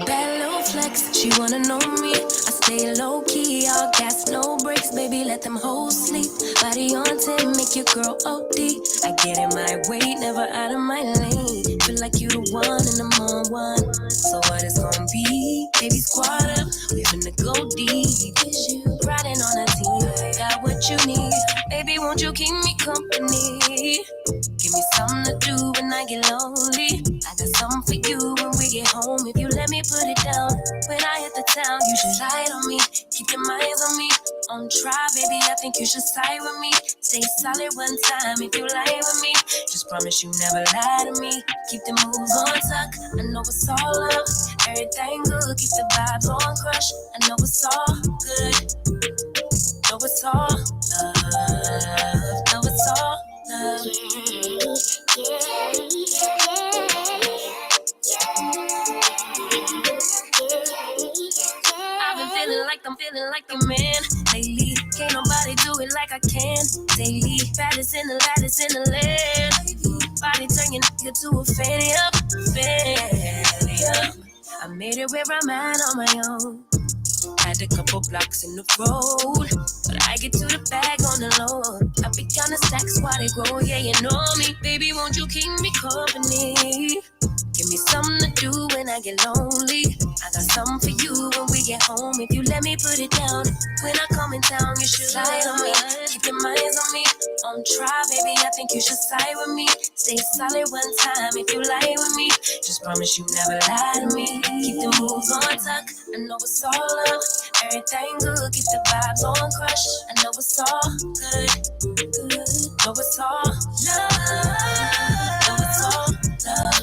Bad little flex, she wanna know me. I stay low key, all gas, no brakes, baby, let them hoes sleep. Body on 10, make your girl OD. I get in my way, never out of my lane. Feel like you the one and I'm on one. So what it's gonna be? Baby, squad up, we finna go deep. Riding on a team, got what you need. Baby, won't you keep me company? Give me something to do when I get lonely. I got something for you when we get home. If you let me put it down, when I hit the town, you should lie on me. Keep your minds on me. On try, baby, I think you should side with me. Stay solid one time if you lie with me. Just promise you never lie to me. Keep the moves on tuck. I know it's all love. Everything good. Keep the vibes on crush. I know it's all good. Know it's all love. Know it's all love. I've been feeling like a man lately. Can't nobody do it like I can daily. Baddest in the land. Body turn your nigga to a fanny up. I made it where I'm at on my own. Had a couple blocks in the road, but I get to the bag on the low. I be counting stacks while they grow, yeah, you know me. Baby, won't you keep me company? Give me something to do when I get lonely. I got something for you when we get home. If you let me put it down, when I come in town, you should slide on me. Keep your minds on me. On try, baby, I think you should side with me. Stay solid one time if you lie with me. Just promise you never lie to me. Keep the moves on tuck. I know it's all love. Everything good. Keep the vibes on crush. I know it's all good. Know it's all love. Know it's all love.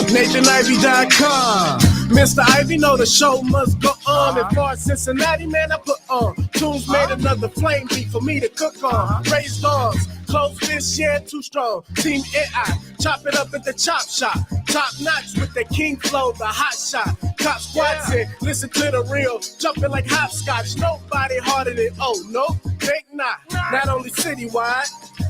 NathanIvey.com. Mr. Ivey know the show must go on. As far as Cincinnati, man, I put on. Tunes made another flame beat for me to cook on. Raised arms, close fists, yeah, too strong. Team AI, chop it up at the chop shop. Top notch with the king flow, the hot shot. Cop squats in, listen to the real. Jumping like hopscotch, nobody harder than, oh, no, think not. Not only citywide,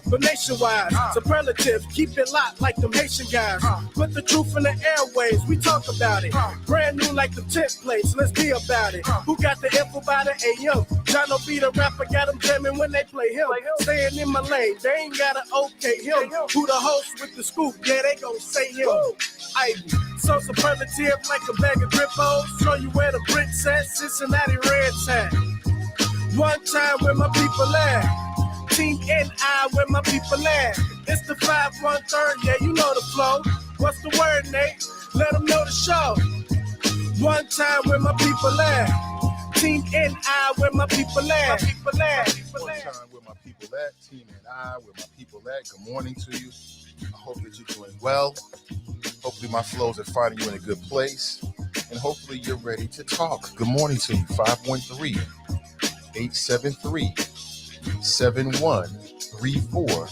but nationwide. Superlative, keep it locked like them Haitian guys. Put the truth in the airways, we talk about it. Brand new like the templates, let's be about it. Who got the info by the AM? Jono be the rapper, got them jamming when they play him. Staying in my lane, they ain't gotta okay him. Who the host with the scoop? Yeah, they gon' say him. Ivy, so superlative like a bag of Drippos. Show you where the bricks at, Cincinnati Reds at. One time where my people at. Team NI where my people at. It's the 513, yeah, you know the flow. What's the word, Nate? Let them know the show. One time where my people at. Team NI where my people at. One time where my people at. Team NI where my people at. Good morning to you. I hope that you're doing well. Hopefully my flows are finding you in a good place. And hopefully you're ready to talk. Good morning to you. 513-873-7134.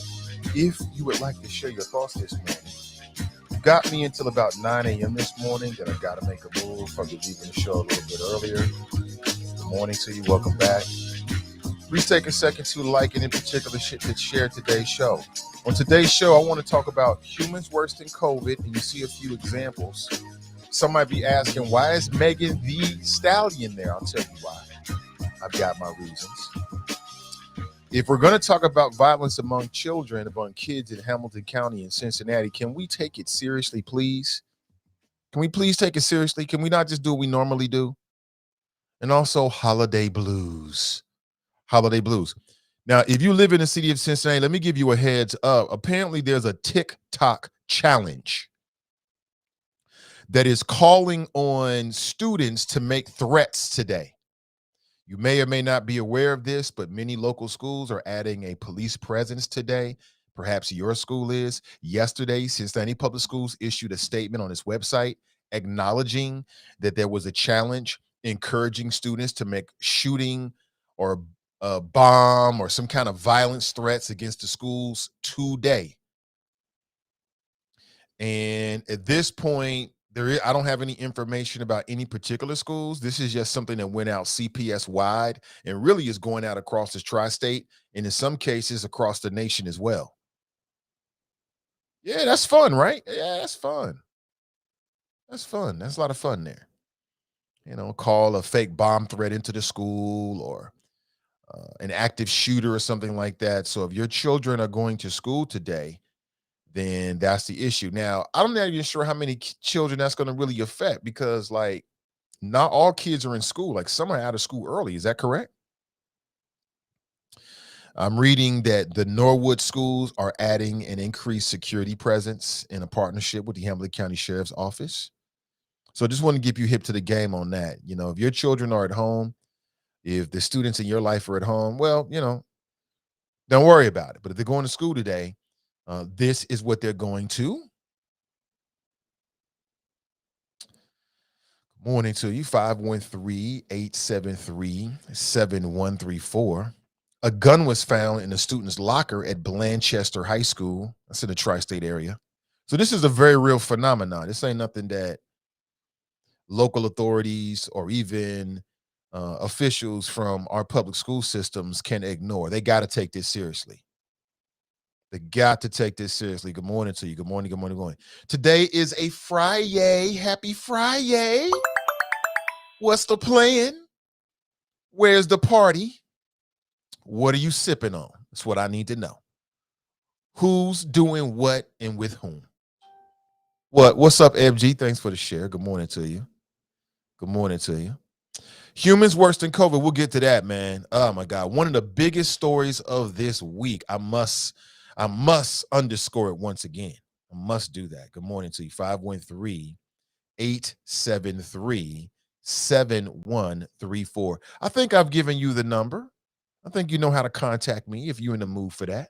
If you would like to share your thoughts this morning. You got me until about 9 a.m. this morning. Then I got to make a move from leaving the show a little bit earlier. Good morning to you. Welcome back. Please take a second to like and in particular to share today's show. On today's show, I want to talk about humans worse than COVID, and you see a few examples. Some might be asking, why is Megan the Stallion there? I'll tell you why. I've got my reasons. If we're going to talk about violence among children, among kids in Hamilton County and Cincinnati, can we take it seriously, please? Can we please take it seriously? Can we not just do what we normally do? And also holiday blues. Holiday blues. Now, if you live in the city of Cincinnati, let me give you a heads up. Apparently, there's a TikTok challenge that is calling on students to make threats today. You may or may not be aware of this, but many local schools are adding a police presence today. Perhaps your school is. Yesterday, Cincinnati Public Schools issued a statement on its website acknowledging that there was a challenge encouraging students to make shooting or a bomb or some kind of violence threats against the schools today. And at this point, I don't have any information about any particular schools. This is just something that went out CPS wide and really is going out across the tri-state and in some cases across the nation as well. Yeah, that's fun, right? Yeah, that's fun. That's fun. That's a lot of fun there. You know, call a fake bomb threat into the school or an active shooter or something like that. So if your children are going to school today, then that's the issue. Now, I'm not even sure how many children that's going to really affect because, like, not all kids are in school. Like, some are out of school early. Is that correct? I'm reading that the Norwood schools are adding an increased security presence in a partnership with the Hamilton County Sheriff's Office. So I just want to keep you hip to the game on that. You know, if your children are at home, if the students in your life are at home, well, you know, don't worry about it. But if they're going to school today, this is what they're going to. Morning to you, 513-873-7134. A gun was found in a student's locker at Blanchester High School. That's in the tri-state area. So this is a very real phenomenon. This ain't nothing that local authorities or even officials from our public school systems can ignore. They got to take this seriously. They got to take this seriously. Good morning to you. Good morning, good morning, good morning. Today is a Friday. Happy Friday. What's the plan? Where's the party? What are you sipping on? That's what I need to know. Who's doing what and with whom? What's up, FG? Thanks for the share. Good morning to you. Good morning to you. Humans worse than COVID. We'll get to that, man. Oh my God. One of the biggest stories of this week. I must underscore it once again. I must do that. Good morning to you. 513-873-7134. I think I've given you the number. I think you know how to contact me if you're in the mood for that.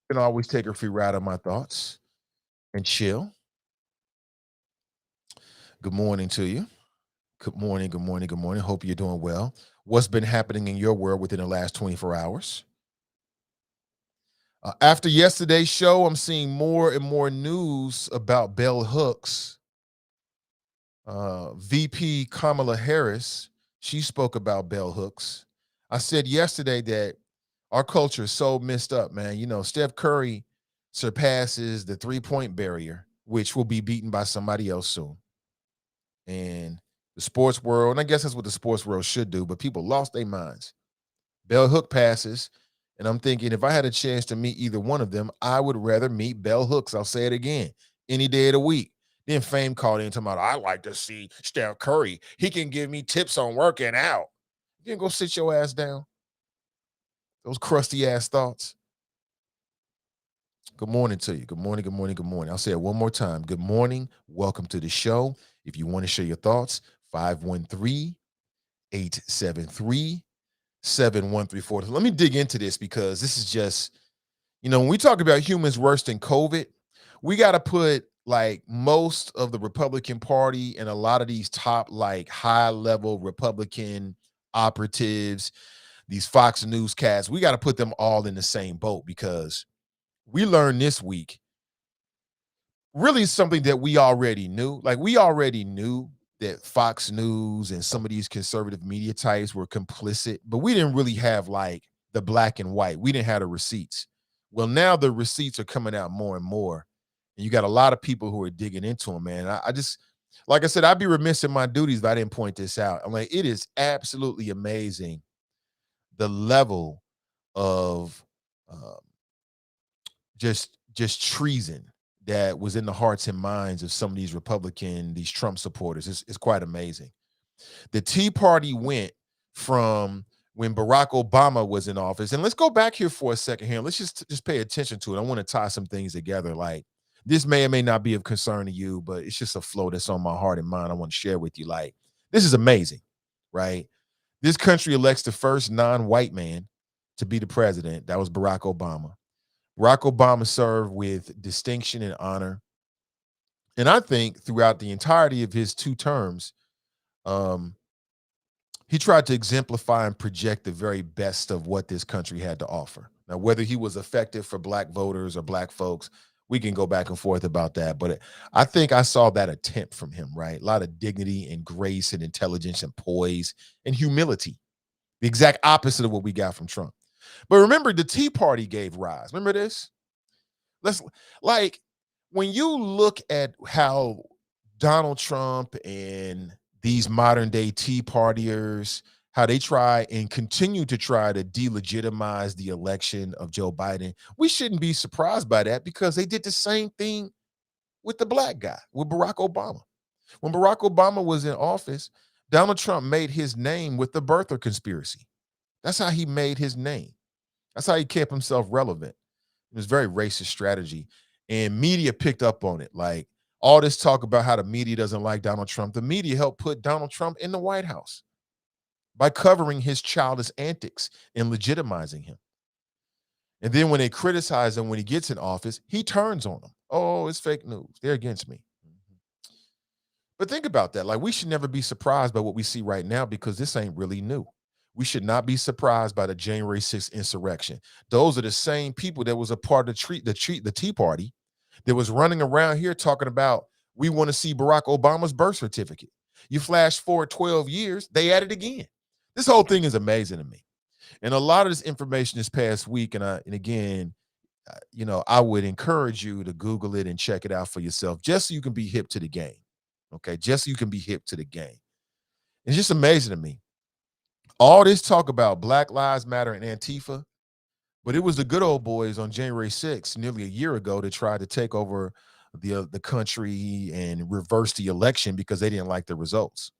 You can always take a free ride on my thoughts and chill. Good morning to you. Good morning, good morning, good morning. Hope you're doing well. What's been happening in your world within the last 24 hours? After yesterday's show, I'm seeing more and more news about bell hooks. VP Kamala Harris, she spoke about bell hooks. I said yesterday that our culture is so messed up, man. You know, Steph Curry surpasses the 3-point barrier, which will be beaten by somebody else soon. And the sports world, and I guess that's what the sports world should do, but people lost their minds. Bell hook passes, and I'm thinking if I had a chance to meet either one of them, I would rather meet bell hooks. I'll say it again, any day of the week. Then Fame called in talking about, I like to see Steph Curry. He can give me tips on working out. You can go sit your ass down. Those crusty ass thoughts. Good morning to you. Good morning, good morning, good morning. I'll say it one more time. Good morning. Welcome to the show. If you want to share your thoughts, 513-873-7134. Let me dig into this because this is just, you know, when we talk about humans worse than COVID, we got to put like most of the Republican Party and a lot of these top, like high level Republican operatives, these Fox newscasts, we got to put them all in the same boat because we learned this week really something that we already knew. Like, we already knew that Fox News and some of these conservative media types were complicit, but we didn't really have like the black and white. We didn't have the receipts. Well, now the receipts are coming out more and more, and you got a lot of people who are digging into them, man. I just, like I said, I'd be remiss in my duties if I didn't point this out. I'm like, it is absolutely amazing the level of um, just treason that was in the hearts and minds of some of these Trump supporters. It's quite amazing. The Tea Party went from when Barack Obama was in office, and let's go back here for a second here. Let's just pay attention to it. I want to tie some things together. Like, this may or may not be of concern to you, but it's just a flow that's on my heart and mind. I want to share with you. Like, this is amazing, right? This country elects the first non-white man to be the president. That was Barack Obama. Barack Obama served with distinction and honor. And I think throughout the entirety of his 2 terms, um, he tried to exemplify and project the very best of what this country had to offer. Now, whether he was effective for black voters or black folks, we can go back and forth about that. But I think I saw that attempt from him, right? A lot of dignity and grace and intelligence and poise and humility, the exact opposite of what we got from Trump. But remember, the Tea Party gave rise. Remember this? Let's, like, when you look at how Donald Trump and these modern day Tea Partiers, how they try and continue to try to delegitimize the election of Joe Biden, we shouldn't be surprised by that, because they did the same thing with the black guy, with Barack Obama. When Barack Obama was in office, Donald Trump made his name with the birther conspiracy. That's how he made his name. That's how he kept himself relevant. It was very racist strategy, and media picked up on it. Like, all this talk about how the media doesn't like Donald Trump, the media helped put Donald Trump in the White House by covering his childish antics and legitimizing him. And then when they criticize him when he gets in office, he turns on them. Oh, it's fake news. They're against me. But think about that. Like, we should never be surprised by what we see right now, because this ain't really new. We should not be surprised by the January 6th insurrection. Those are the same people that was a part of the Tea Party that was running around here talking about, we want to see Barack Obama's birth certificate. You flash forward 12 years, they at it again. This whole thing is amazing to me. And a lot of this information this past week, and again, I would encourage you to Google it and check it out for yourself, just so you can be hip to the game. Okay, just so you can be hip to the game. It's just amazing to me. All this talk about Black Lives Matter and Antifa, but it was the good old boys on January 6th, nearly a year ago, to try to take over the country and reverse the election because they didn't like the results.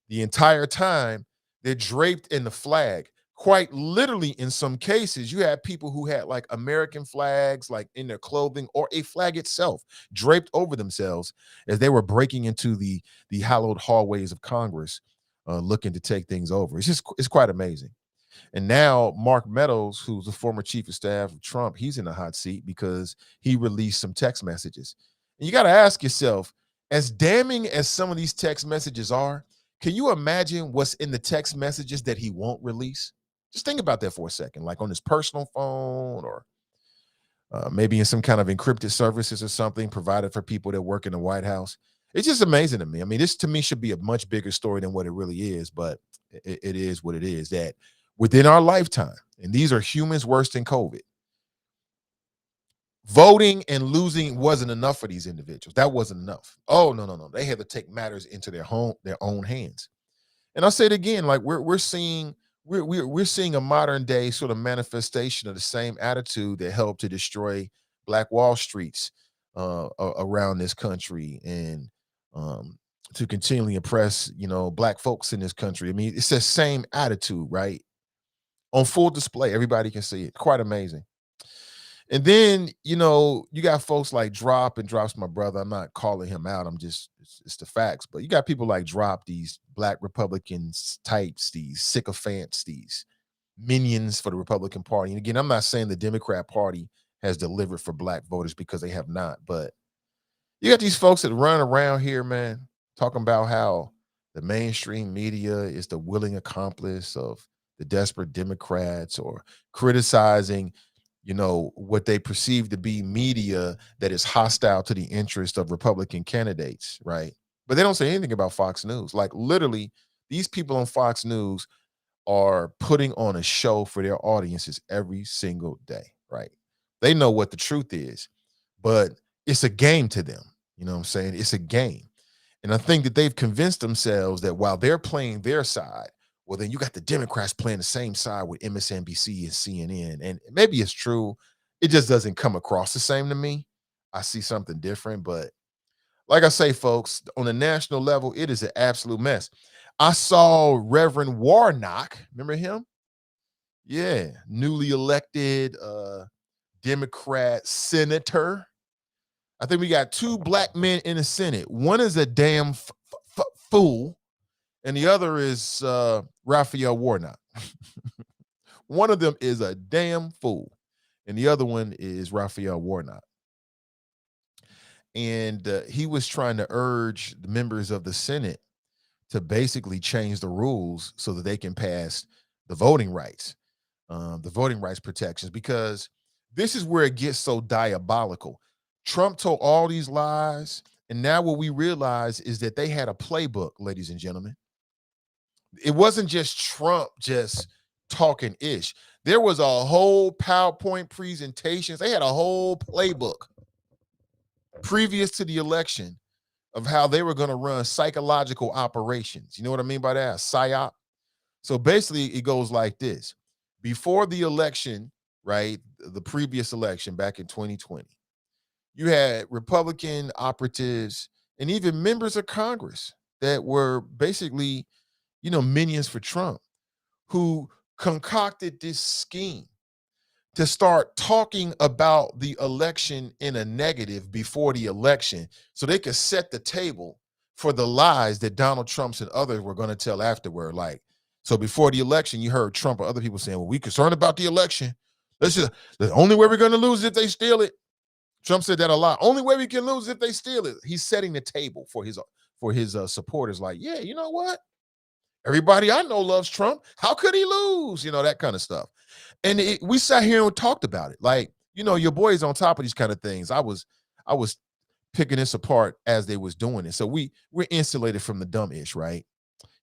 The entire time, they're draped in the flag. Quite literally, in some cases, you had people who had like American flags, like in their clothing, or a flag itself draped over themselves as they were breaking into the hallowed hallways of Congress, looking to take things over. It's quite amazing. And now Mark Meadows, who's the former chief of staff of Trump, he's in the hot seat because he released some text messages. And you got to ask yourself, as damning as some of these text messages are, can you imagine what's in the text messages that he won't release? Just think about that for a second, like on his personal phone, or maybe in some kind of encrypted services or something provided for people that work in the White House. It's just amazing to me. I mean, this to me should be a much bigger story than what it really is, but it is what it is, that within our lifetime, and these are humans worse than COVID, voting and losing wasn't enough for these individuals. That wasn't enough. Oh, no. They had to take matters into their own hands. And I'll say it again, like we're seeing a modern day sort of manifestation of the same attitude that helped to destroy Black Wall Streets around this country, and to continually oppress, Black folks in this country. I mean, it's the same attitude, right? On full display. Everybody can see it. Quite amazing. And then, you got folks like Drop, and Drop's my brother. I'm not calling him out. It's the facts. But you got people like Drop, these Black Republicans types, these sycophants, these minions for the Republican Party. And again, I'm not saying the Democrat Party has delivered for Black voters, because they have not. But you got these folks that run around here, man, talking about how the mainstream media is the willing accomplice of the desperate Democrats, or criticizing what they perceive to be media that is hostile to the interest of Republican candidates, right? But they don't say anything about Fox News. Like, literally, these people on Fox News are putting on a show for their audiences every single day, right? They know what the truth is, but it's a game to them. You know what I'm saying? It's a game. And I think that they've convinced themselves that while they're playing their side, well, then you got the Democrats playing the same side with MSNBC and CNN. And maybe it's true. It just doesn't come across the same to me. I see something different. But like I say, folks, on a national level, it is an absolute mess. I saw Reverend Warnock. Remember him? Yeah. Newly elected Democrat senator. I think we got two black men in the Senate. One is a damn fool, and the other is Raphael Warnock. One of them is a damn fool, and the other one is Raphael Warnock. And he was trying to urge the members of the Senate to basically change the rules so that they can pass the voting rights protections, because this is where it gets so diabolical. Trump told all these lies, and now what we realize is that they had a playbook, ladies and gentlemen. It wasn't just Trump just talking ish. There was a whole PowerPoint presentations. They had a whole playbook previous to the election of how they were going to run psychological operations. You know what I mean by that? PSYOP. So basically it goes like this. Before the election, right, the previous election back in 2020, you had Republican operatives and even members of Congress that were basically, minions for Trump, who concocted this scheme to start talking about the election in a negative before the election so they could set the table for the lies that Donald Trump and others were going to tell afterward. Like, so before the election, you heard Trump or other people saying, well, we concerned about the election. The only way we're going to lose is if they steal it. Trump said that a lot. Only way we can lose is if they steal it. He's setting the table for his supporters. Like, yeah, you know what? Everybody I know loves Trump. How could he lose? That kind of stuff. And we sat here and talked about it. Like, your boy is on top of these kind of things. I was picking this apart as they was doing it. So we're insulated from the dumb ish, right?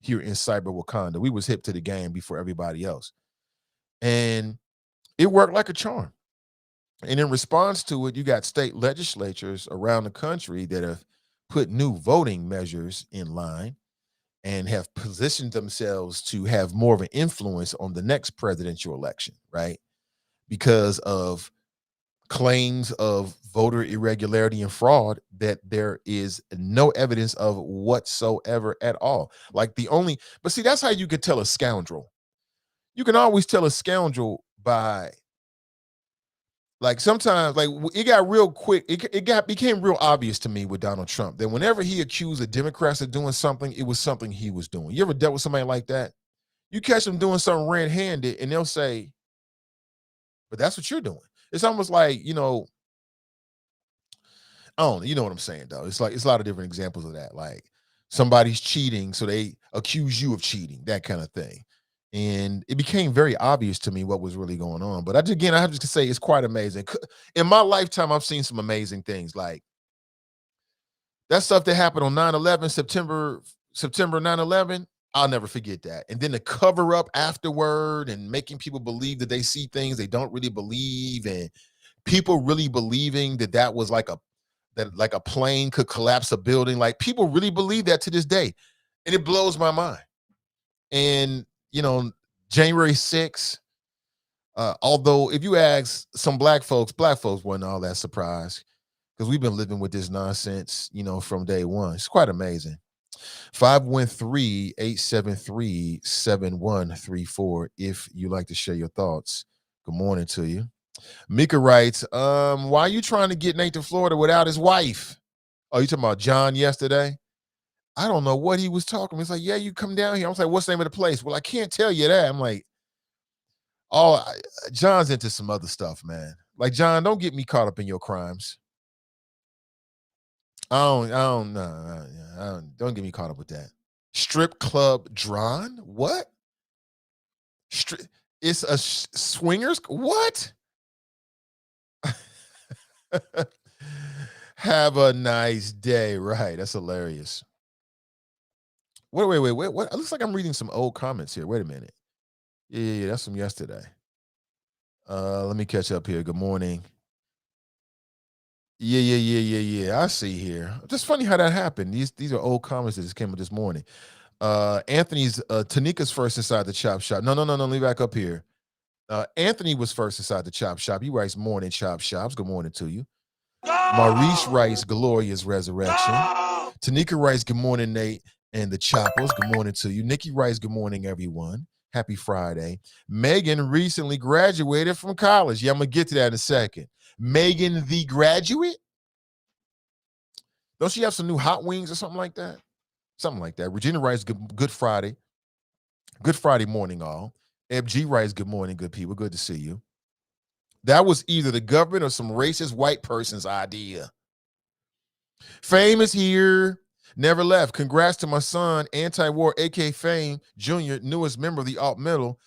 Here in cyber Wakanda. We was hip to the game before everybody else. And it worked like a charm. And in response to it, you got state legislatures around the country that have put new voting measures in line and have positioned themselves to have more of an influence on the next presidential election, right? Because of claims of voter irregularity and fraud that there is no evidence of whatsoever at all. But see, that's how you could tell a scoundrel. You can always tell a scoundrel by, like, sometimes, like, it got real quick. It became real obvious to me with Donald Trump that whenever he accused the Democrats of doing something, it was something he was doing. You ever dealt with somebody like that? You catch them doing something red-handed and they'll say, but that's what you're doing. It's almost like, I don't know, you know what I'm saying, though. It's like, it's a lot of different examples of that. Like, somebody's cheating, so they accuse you of cheating, that kind of thing. And it became very obvious to me what was really going on. But I have to say, it's quite amazing. In my lifetime, I've seen some amazing things. Like that stuff that happened on 9/11, September 9/11. I'll never forget that. And then the cover up afterward and making people believe that they see things they don't really believe, and people really believing that was like a plane could collapse a building. Like, people really believe that to this day, and it blows my mind. And January 6th, although if you ask some black folks weren't all that surprised because we've been living with this nonsense, from day one. It's quite amazing. 513-873-7134 if you like to share your thoughts. Good morning to you. Mika writes, why are you trying to get Nate to Florida without his wife? Oh, you talking about John yesterday? I don't know what he was talking. He's like, yeah, you come down here. I was like, what's the name of the place? Well, I can't tell you that. I'm like, John's into some other stuff, man. Like, John, don't get me caught up in your crimes. Don't get me caught up with that. Strip club drawn? What? It's a swingers? What? Have a nice day. Right. That's hilarious. Wait. What? It looks like I'm reading some old comments here. Wait a minute. Yeah, that's from yesterday. Let me catch up here. Good morning. Yeah. I see here. Just funny how that happened. These are old comments that just came up this morning. Tanika's first inside the chop shop. No. Let me back up here. Anthony was first inside the chop shop. He writes morning chop shops. Good morning to you. Maurice writes Gloria's resurrection. Tanika writes good morning, Nate and the Choppers. Good morning to you. Nikki writes good morning, everyone. Happy Friday. Megan recently graduated from college. Yeah, I'm going to get to that in a second. Megan the graduate? Don't she have some new hot wings or something like that? Something like that. Regina writes good Friday. Good Friday morning, all. FG writes good morning, good people. Good to see you. That was either the government or some racist white person's idea. Fame is here. Never left. Congrats to my son, anti-war, AK Fame Jr., newest member of the alt middle.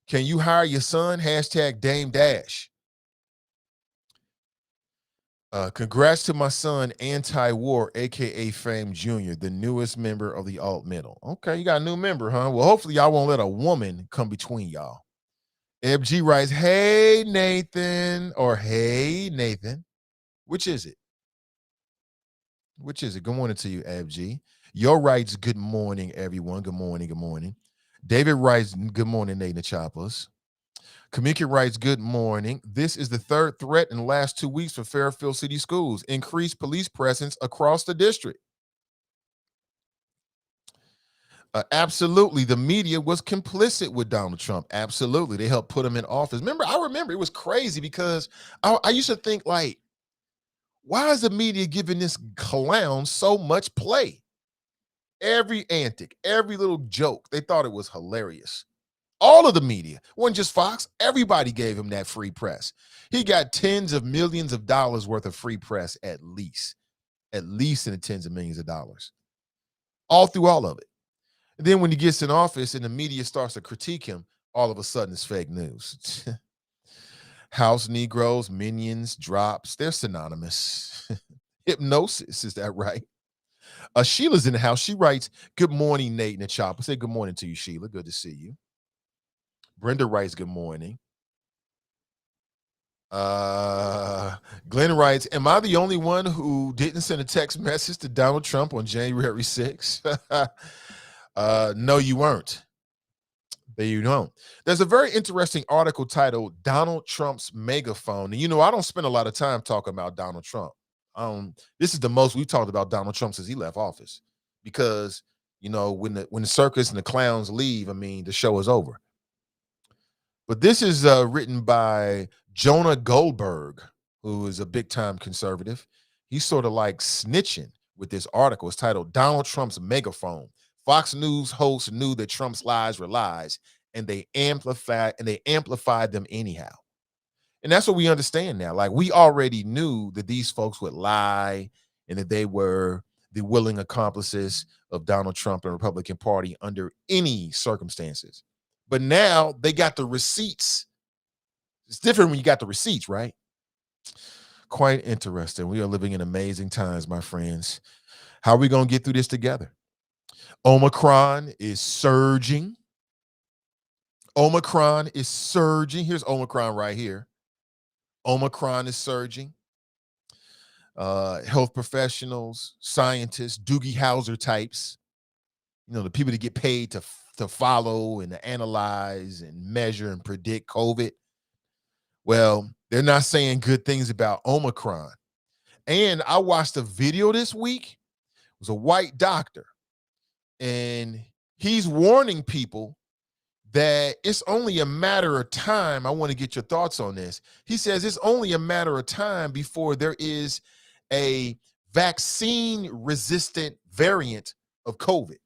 Can you hire your son? Hashtag Dame Dash. Congrats to my son, anti-war, aka Fame Jr., the newest member of the alt middle. Okay, you got a new member, huh? Well, hopefully y'all won't let a woman come between y'all. FG writes, hey, Nathan, or hey, Nathan. Which is it? Which is it? Good morning to you, FG. Yo writes, good morning, everyone. Good morning, good morning. David writes, good morning, Nathan Choppers. Kamika writes, good morning. This is the third threat in the last 2 weeks for Fairfield City Schools. Increased police presence across the district. Absolutely. The media was complicit with Donald Trump. Absolutely. They helped put him in office. I remember it was crazy because I used to think, like, why is the media giving this clown so much play? Every antic, every little joke, they thought it was hilarious. All of the media, wasn't just Fox, everybody gave him that free press. He got tens of millions of dollars worth of free press at least in the tens of millions of dollars. All through all of it. And then when he gets in office and the media starts to critique him, all of a sudden it's fake news. House Negroes, minions, drops, they're synonymous. Hypnosis, is that right? Sheila's in the house. She writes, good morning, Nate and the Chopper. Say good morning to you, Sheila. Good to see you. Brenda writes, good morning. Glenn writes, am I the only one who didn't send a text message to Donald Trump on January 6th? No, you weren't. There you don't. There's a very interesting article titled Donald Trump's Megaphone. And I don't spend a lot of time talking about Donald Trump. This is the most we've talked about Donald Trump since he left office. Because, when the circus and the clowns leave, the show is over. But this is written by Jonah Goldberg, who is a big-time conservative. He's sort of like snitching with this article. It's titled Donald Trump's Megaphone. Fox News hosts knew that Trump's lies were lies, and they amplified them anyhow. And that's what we understand now. Like, we already knew that these folks would lie and that they were the willing accomplices of Donald Trump and the Republican Party under any circumstances. But now they got the receipts. It's different when you got the receipts, right? Quite interesting. We are living in amazing times, my friends. How are we going to get through this together? Omicron is surging. Omicron is surging. Here's Omicron right here. Omicron is surging. Health professionals, scientists, Doogie Howser types, the people that get paid to follow and to analyze and measure and predict COVID. Well, they're not saying good things about Omicron. And I watched a video this week. It was a white doctor. And he's warning people that it's only a matter of time. I want to get your thoughts on this. He says it's only a matter of time before there is a vaccine-resistant variant of COVID.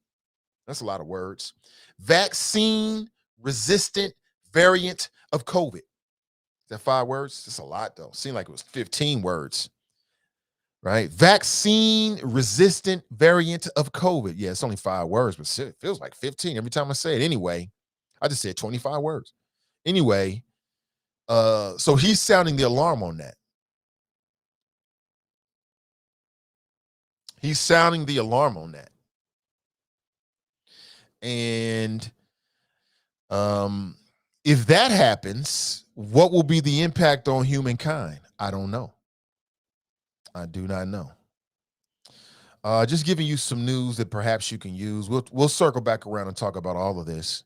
That's a lot of words. Vaccine-resistant variant of COVID. Is that 5 words? That's a lot, though. Seemed like it was 15 words. Right? Vaccine-resistant variant of COVID. Yeah, it's only 5 words, but it feels like 15 every time I say it. Anyway, I just said 25 words. Anyway, so he's sounding the alarm on that. He's sounding the alarm on that. And if that happens, what will be the impact on humankind? I don't know. I do not know. Just giving you some news that perhaps you can use. We'll circle back around and talk about all of this.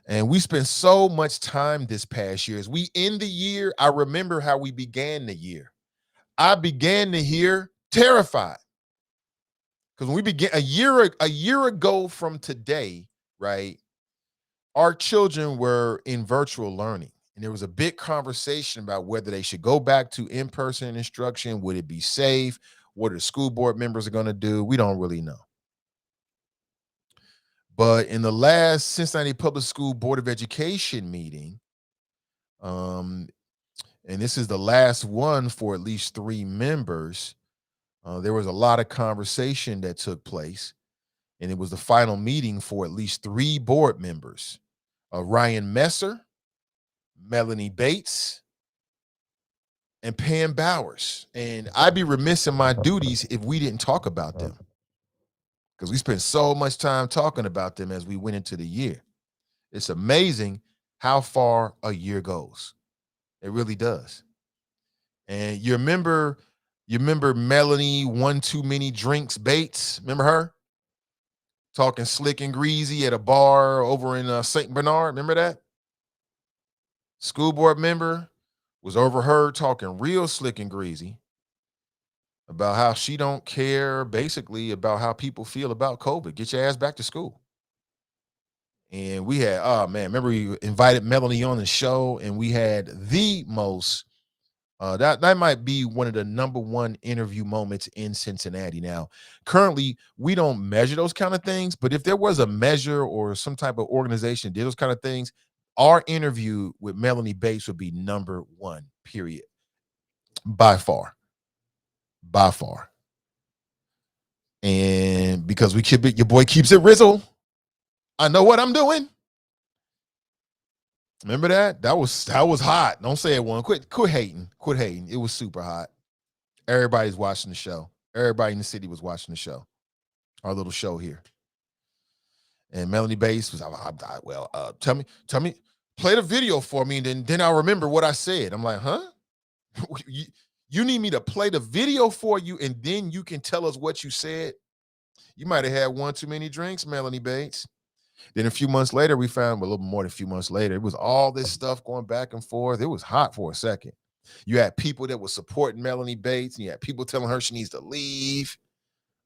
And we spent so much time this past year. As we end the year, I remember how we began the year. I began the year terrified because when we began a year ago from today, right? Our children were in virtual learning, and there was a big conversation about whether they should go back to in-person instruction. Would it be safe? What are the school board members are going to do? We don't really know. But in the last Cincinnati Public School Board of Education meeting, um, and this is the last one for at least 3 members, there was a lot of conversation that took place, and it was the final meeting for at least 3 board members: Ryan Messer, Melanie Bates, and Pam Bowers. And I'd be remiss in my duties if we didn't talk about them, because we spent so much time talking about them as we went into the year. It's amazing how far a year goes. It really does. And you remember Melanie One Too Many Drinks Bates? Remember her? Talking slick and greasy at a bar over in St. Bernard. Remember that? School board member was overheard talking real slick and greasy about how she don't care, basically, about how people feel about COVID. Get your ass back to school. And we had, oh man, remember we invited Melanie on the show, and we had the most, that might be one of the number one interview moments in Cincinnati. Now, currently, we don't measure those kind of things, but if there was a measure or some type of organization that did those kind of things, our interview with Melanie Bates would be number one, period. By far. By far. And because we keep it, your boy keeps it rizzle. I know what I'm doing. Remember that? That was hot. Don't say it one. Quit hating. Quit hating. It was super hot. Everybody's watching the show. Everybody in the city was watching the show. Our little show here. And Melanie Bates was, tell me, play the video for me, and then I'll remember what I said. I'm like, huh? You need me to play the video for you, and then you can tell us what you said? You might have had one too many drinks, Melanie Bates. Then a few months later, we found, a little more than a few months later, it was all this stuff going back and forth. It was hot for a second. You had people that were supporting Melanie Bates, and you had people telling her she needs to leave.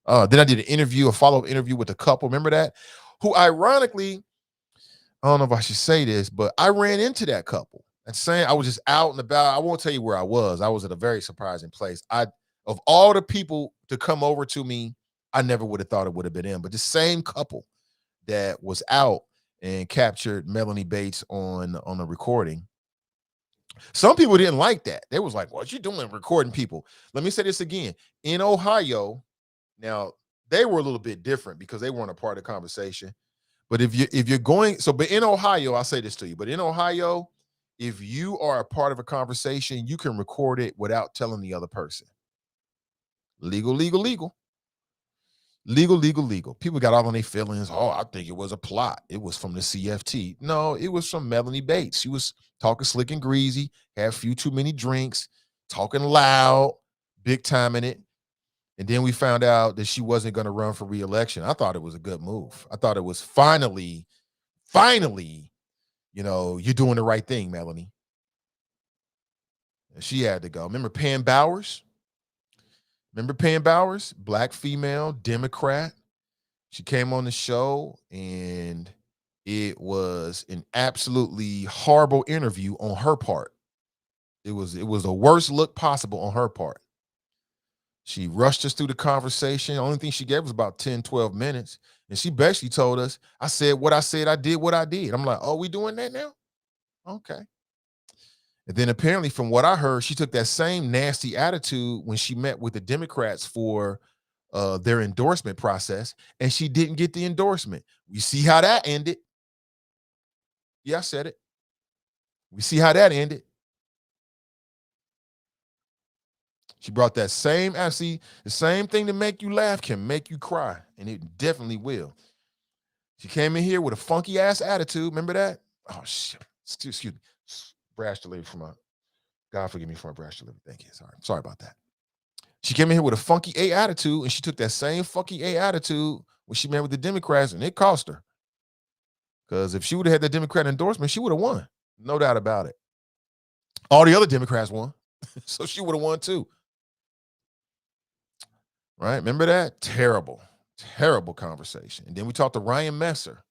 Then I did an interview, a follow-up interview with a couple. Remember that? Who ironically, I don't know if I should say this, but I ran into that couple. And saying I was just out and about. I won't tell you where I was. I was at a very surprising place. Of all the people to come over to me, I never would have thought it would have been them. But the same couple that was out and captured Melanie Bates on a recording. Some people didn't like that. They was like, what you doing recording people? Let me say this again. In Ohio, now they were a little bit different because they weren't a part of the conversation. But if you're going, but in Ohio, I'll say this to you, but in Ohio, if you are a part of a conversation, you can record it without telling the other person. Legal. People got all on their feelings. Oh, I think it was a plot. It was from the CFT. No, it was from Melanie Bates. She was talking slick and greasy, had a few too many drinks, talking loud, big time in it. And then we found out that she wasn't going to run for re-election. I thought it was a good move. I thought it was finally, you're doing the right thing, Melanie. And she had to go. Remember Pam Bowers? Black female, Democrat. She came on the show, and it was an absolutely horrible interview on her part. It was the worst look possible on her part. She rushed us through the conversation. The only thing she gave was about 10, 12 minutes. And she basically told us, I said what I said, I did what I did. I'm like, oh, we doing that now? Okay. And then apparently from what I heard, she took that same nasty attitude when she met with the Democrats for their endorsement process, and she didn't get the endorsement. We see how that ended. Yeah, I said it. We see how that ended. She brought that same, the same thing that make you laugh can make you cry, and it definitely will. She came in here with a funky ass attitude. Remember that? Oh shit! Excuse me. Brash delivery from God forgive me for a brash delivery. Thank you. Sorry about that. She came in here with a funky A attitude, and she took that same funky A attitude when she met with the Democrats, and it cost her. Because if she would have had that Democrat endorsement, she would have won. No doubt about it. All the other Democrats won, so she would have won too. Right? Remember that? Terrible, terrible conversation. And then we talked to Ryan Messer.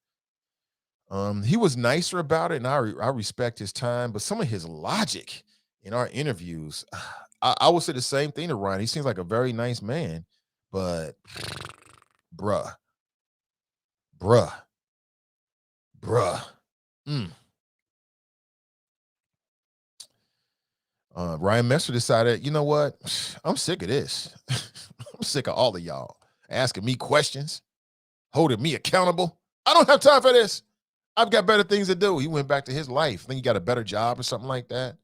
He was nicer about it, and I respect his time, but some of his logic in our interviews, I would say the same thing to Ryan. He seems like a very nice man, but bruh. Ryan Messer decided, you know what? I'm sick of this. I'm sick of all of y'all asking me questions, holding me accountable. I don't have time for this. I've got better things to do. He went back to his life. I think he got a better job or something like that.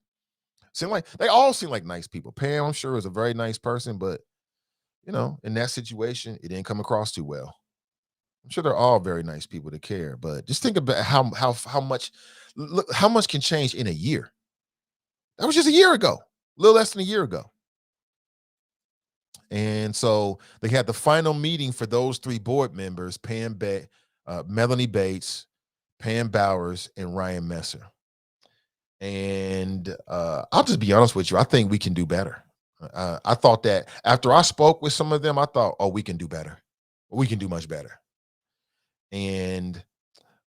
They all seem like nice people. Pam, I'm sure, is a very nice person, but in that situation, it didn't come across too well. I'm sure they're all very nice people to care, but just think about how much can change in a year. That was just a year ago, a little less than a year ago. And so they had the final meeting for those three board members: Melanie Bates, Pam Bowers, and Ryan Messer. And I'll just be honest with you. I think we can do better. I thought that after I spoke with some of them, I thought, oh, we can do better. We can do much better. And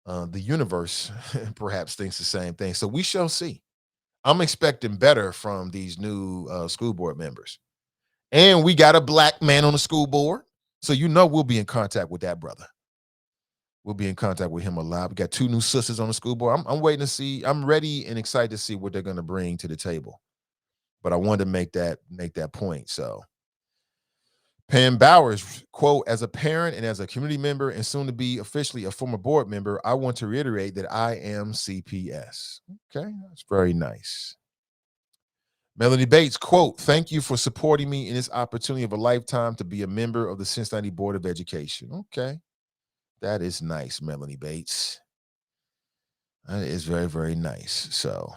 the universe perhaps thinks the same thing. So we shall see. I'm expecting better from these new school board members. And we got a black man on the school board. So we'll be in contact with that brother. We'll be in contact with him a lot. We got two new sisters on the school board. I'm waiting to see. I'm ready and excited to see what they're going to bring to the table. But I wanted to make that point. So Pam Bowers, quote, as a parent and as a community member and soon to be officially a former board member, I want to reiterate that I am CPS. Okay, that's very nice. Melanie Bates, quote, thank you for supporting me in this opportunity of a lifetime to be a member of the Cincinnati Board of Education. Okay, that is nice, Melanie Bates. That is very, very nice. So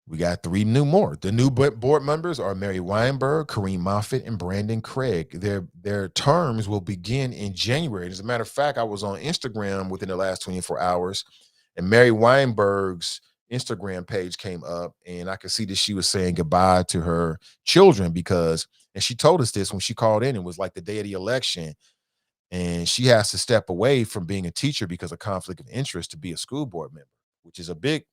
we got three more. The new board members are Mary Weinberg, Kareem Moffitt, and Brandon Craig. Their terms will begin in January. As a matter of fact, I was on Instagram within the last 24 hours, and Mary Weinberg's Instagram page came up, and I could see that she was saying goodbye to her children and she told us this when she called in. It was like the day of the election, and she has to step away from being a teacher because of conflict of interest to be a school board member, which is a big,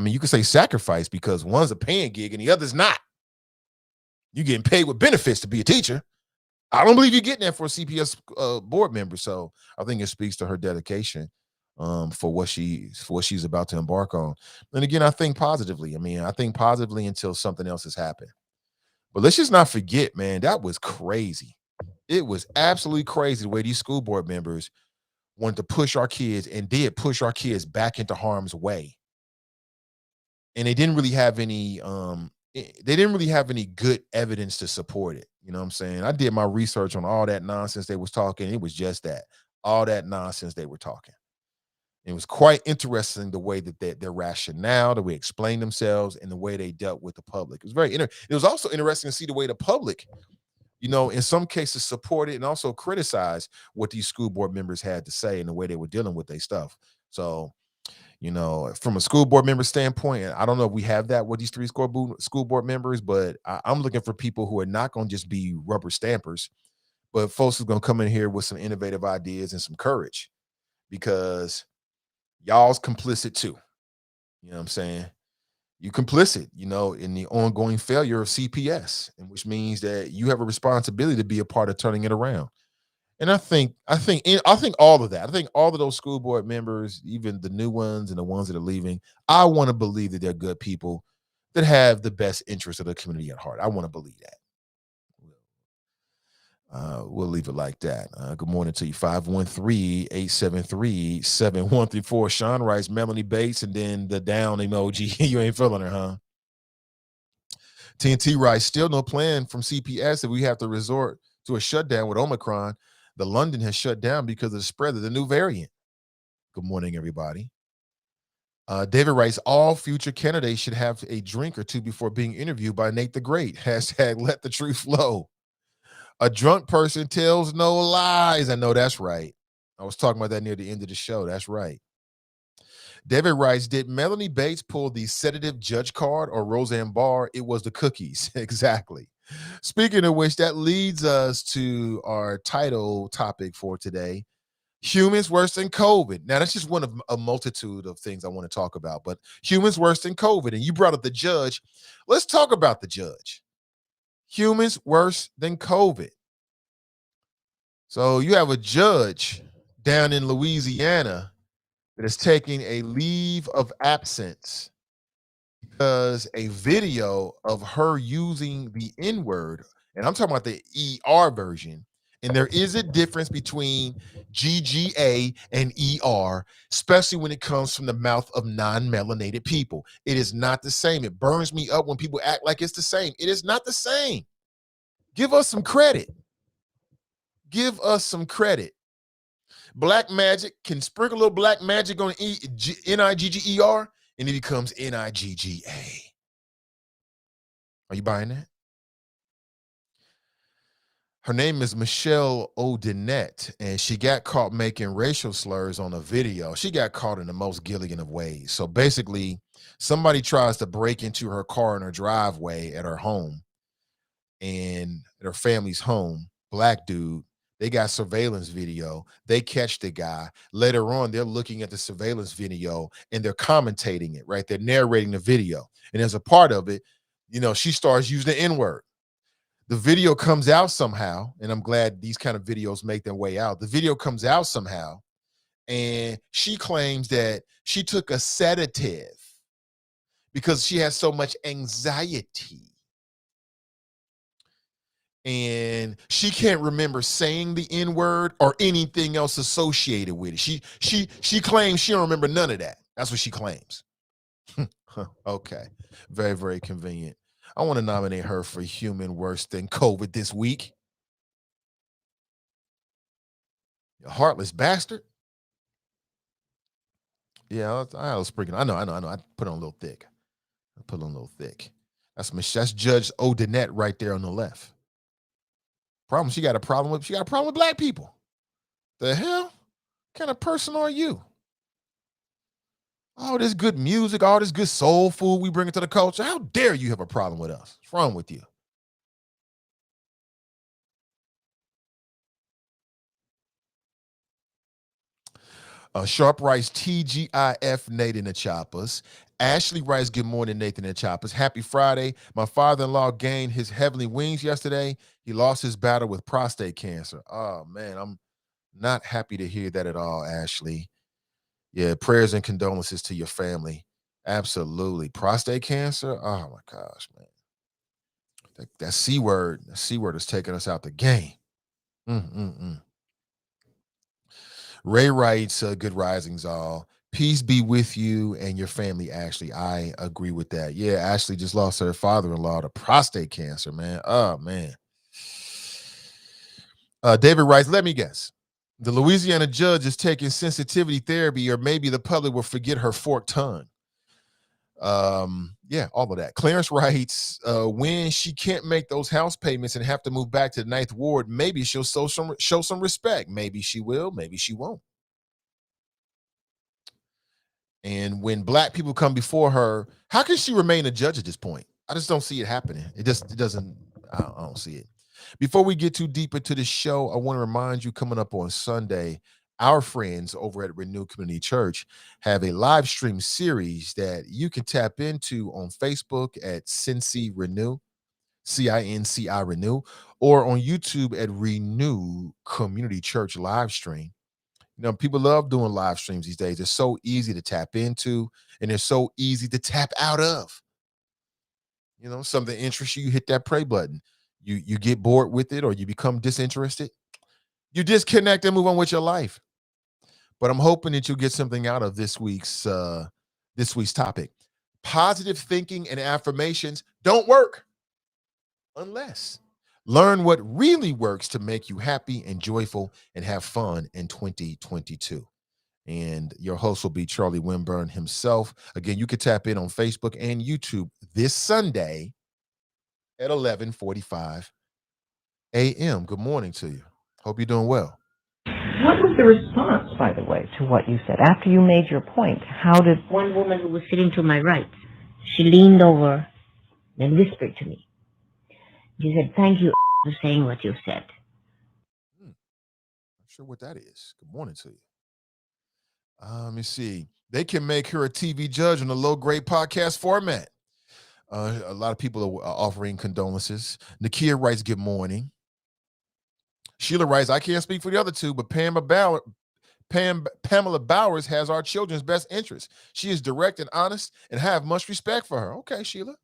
you could say sacrifice, because one's a paying gig and the other's not. You're getting paid with benefits to be a teacher. I don't believe you're getting that for a CPS board member. So I think it speaks to her dedication for what she's about to embark on. And again, I think positively. I think positively until something else has happened. But let's just not forget, man, that was crazy. It was absolutely crazy the way these school board members wanted to push our kids and did push our kids back into harm's way. And they didn't really have any good evidence to support it. You know what I'm saying? I did my research on all that nonsense they was talking. It was just that, all that nonsense they were talking. It was quite interesting the way that their rationale, the way they explained themselves, and the way they dealt with the public. It was very it was also interesting to see the way the public, in some cases supported and also criticized what these school board members had to say and the way they were dealing with their stuff. So, from a school board member standpoint, I don't know if we have that with these three school board members, but I'm looking for people who are not going to just be rubber stampers, but folks who are going to come in here with some innovative ideas and some courage, because y'all's complicit too. You know what I'm saying? You complicit, in the ongoing failure of CPS, and which means that you have a responsibility to be a part of turning it around. And I think all of that. I think all of those school board members, even the new ones and the ones that are leaving, I want to believe that they're good people that have the best interest of the community at heart. I want to believe that. We'll leave it like that. Good morning to you. 513-873-7134. Sean writes Melanie Bates and then the down emoji. You ain't feeling her, huh? TNT writes, still no plan from CPS if we have to resort to a shutdown with Omicron. The London has shut down because of the spread of the new variant. Good morning, everybody. David writes, all future candidates should have a drink or two before being interviewed by Nate the Great. # let the truth flow. A drunk person tells no lies. I know that's right. I was talking about that near the end of the show. That's right. David writes, did Melanie Bates pull the sedative judge card or Roseanne Barr? It was the cookies. Exactly. Speaking of which, that leads us to our title topic for today. Humans worse than COVID. Now, that's just one of a multitude of things I want to talk about, but humans worse than COVID. And you brought up the judge. Let's talk about the judge. Humans worse than COVID. So you have a judge down in Louisiana that is taking a leave of absence because a video of her using the N-word, and I'm talking about the ER version, and there is a difference between GGA and ER, especially when it comes from the mouth of non-melanated people. It is not the same. It burns me up when people act like it's the same. It is not the same. Give us some credit. Give us some credit. Black magic can sprinkle a little black magic on Nigger, and it becomes Nigga. Are you buying that? Her name is Michelle Odinette, and she got caught making racial slurs on a video. She got caught in the most Gilligan of ways. So basically, somebody tries to break into her car in her driveway at her home, and at her family's home, black dude. They got surveillance video. They catch the guy. Later on, they're looking at the surveillance video and they're commentating it, right? They're narrating the video. And as a part of it, she starts using the N-word. The video comes out somehow, and I'm glad these kind of videos make their way out. The video comes out somehow, and she claims that she took a sedative because she has so much anxiety. And she can't remember saying the N-word or anything else associated with it. She claims she don't remember none of that. That's what she claims. Okay. Very, very convenient. I want to nominate her for human worse than COVID this week. You heartless bastard. Yeah, I was sprinkling. I know. I put it on a little thick. That's Judge Odinette right there on the left. Problem, she got a problem with black people. The hell? What kind of person are you? All this good music, all this good soul food we bring into the culture. How dare you have a problem with us? What's wrong with you? Sharp writes TGIF Nathan and Choppers. Ashley writes, good morning, Nathan and Choppers. Happy Friday. My father-in-law gained his heavenly wings yesterday. He lost his battle with prostate cancer. Oh, man, I'm not happy to hear that at all, Ashley. Yeah, prayers and condolences to your family. Absolutely. Prostate cancer? Oh, my gosh, man. That C word is taking us out the game. Ray writes, good risings all. Peace be with you and your family, Ashley. I agree with that. Yeah, Ashley just lost her father-in-law to prostate cancer, man. Oh, man. David writes, let me guess. The Louisiana judge is taking sensitivity therapy, or maybe the public will forget her forked tongue. Yeah, all of that. Clarence writes, when she can't make those house payments and have to move back to the 9th Ward, maybe she'll show some respect. Maybe she will, maybe she won't. And when black people come before her, how can she remain a judge at this point? I just don't see it happening. I don't see it. Before we get too deep into the show, I want to remind you, coming up on Sunday, our friends over at Renew Community Church have a live stream series that you can tap into on Facebook at Cincy Renew, CINCI Renew, or on YouTube at Renew Community Church live stream. People love doing live streams these days. It's so easy to tap into, and they're so easy to tap out of. Something interests you, hit that play button. You get bored with it, or you become disinterested. You disconnect and move on with your life. But I'm hoping that you'll get something out of this week's topic. Positive thinking and affirmations don't work unless learn what really works to make you happy and joyful and have fun in 2022. And your host will be Charlie Winburn himself. Again, you can tap in on Facebook and YouTube this Sunday at 11:45 a.m. Good morning to you. Hope you're doing well. What was the response, by the way, to what you said? After you made your point, how did... One woman who was sitting to my right, she leaned over and whispered to me. She said, "Thank you for saying what you said." Not sure what that is. Good morning to you. Let me see. They can make her a TV judge on a low-grade podcast format. A lot of people are offering condolences. Nakia writes, good morning. Sheila writes, I can't speak for the other two, but Pamela Bowers has our children's best interest. She is direct and honest and have much respect for her. Okay, Sheila.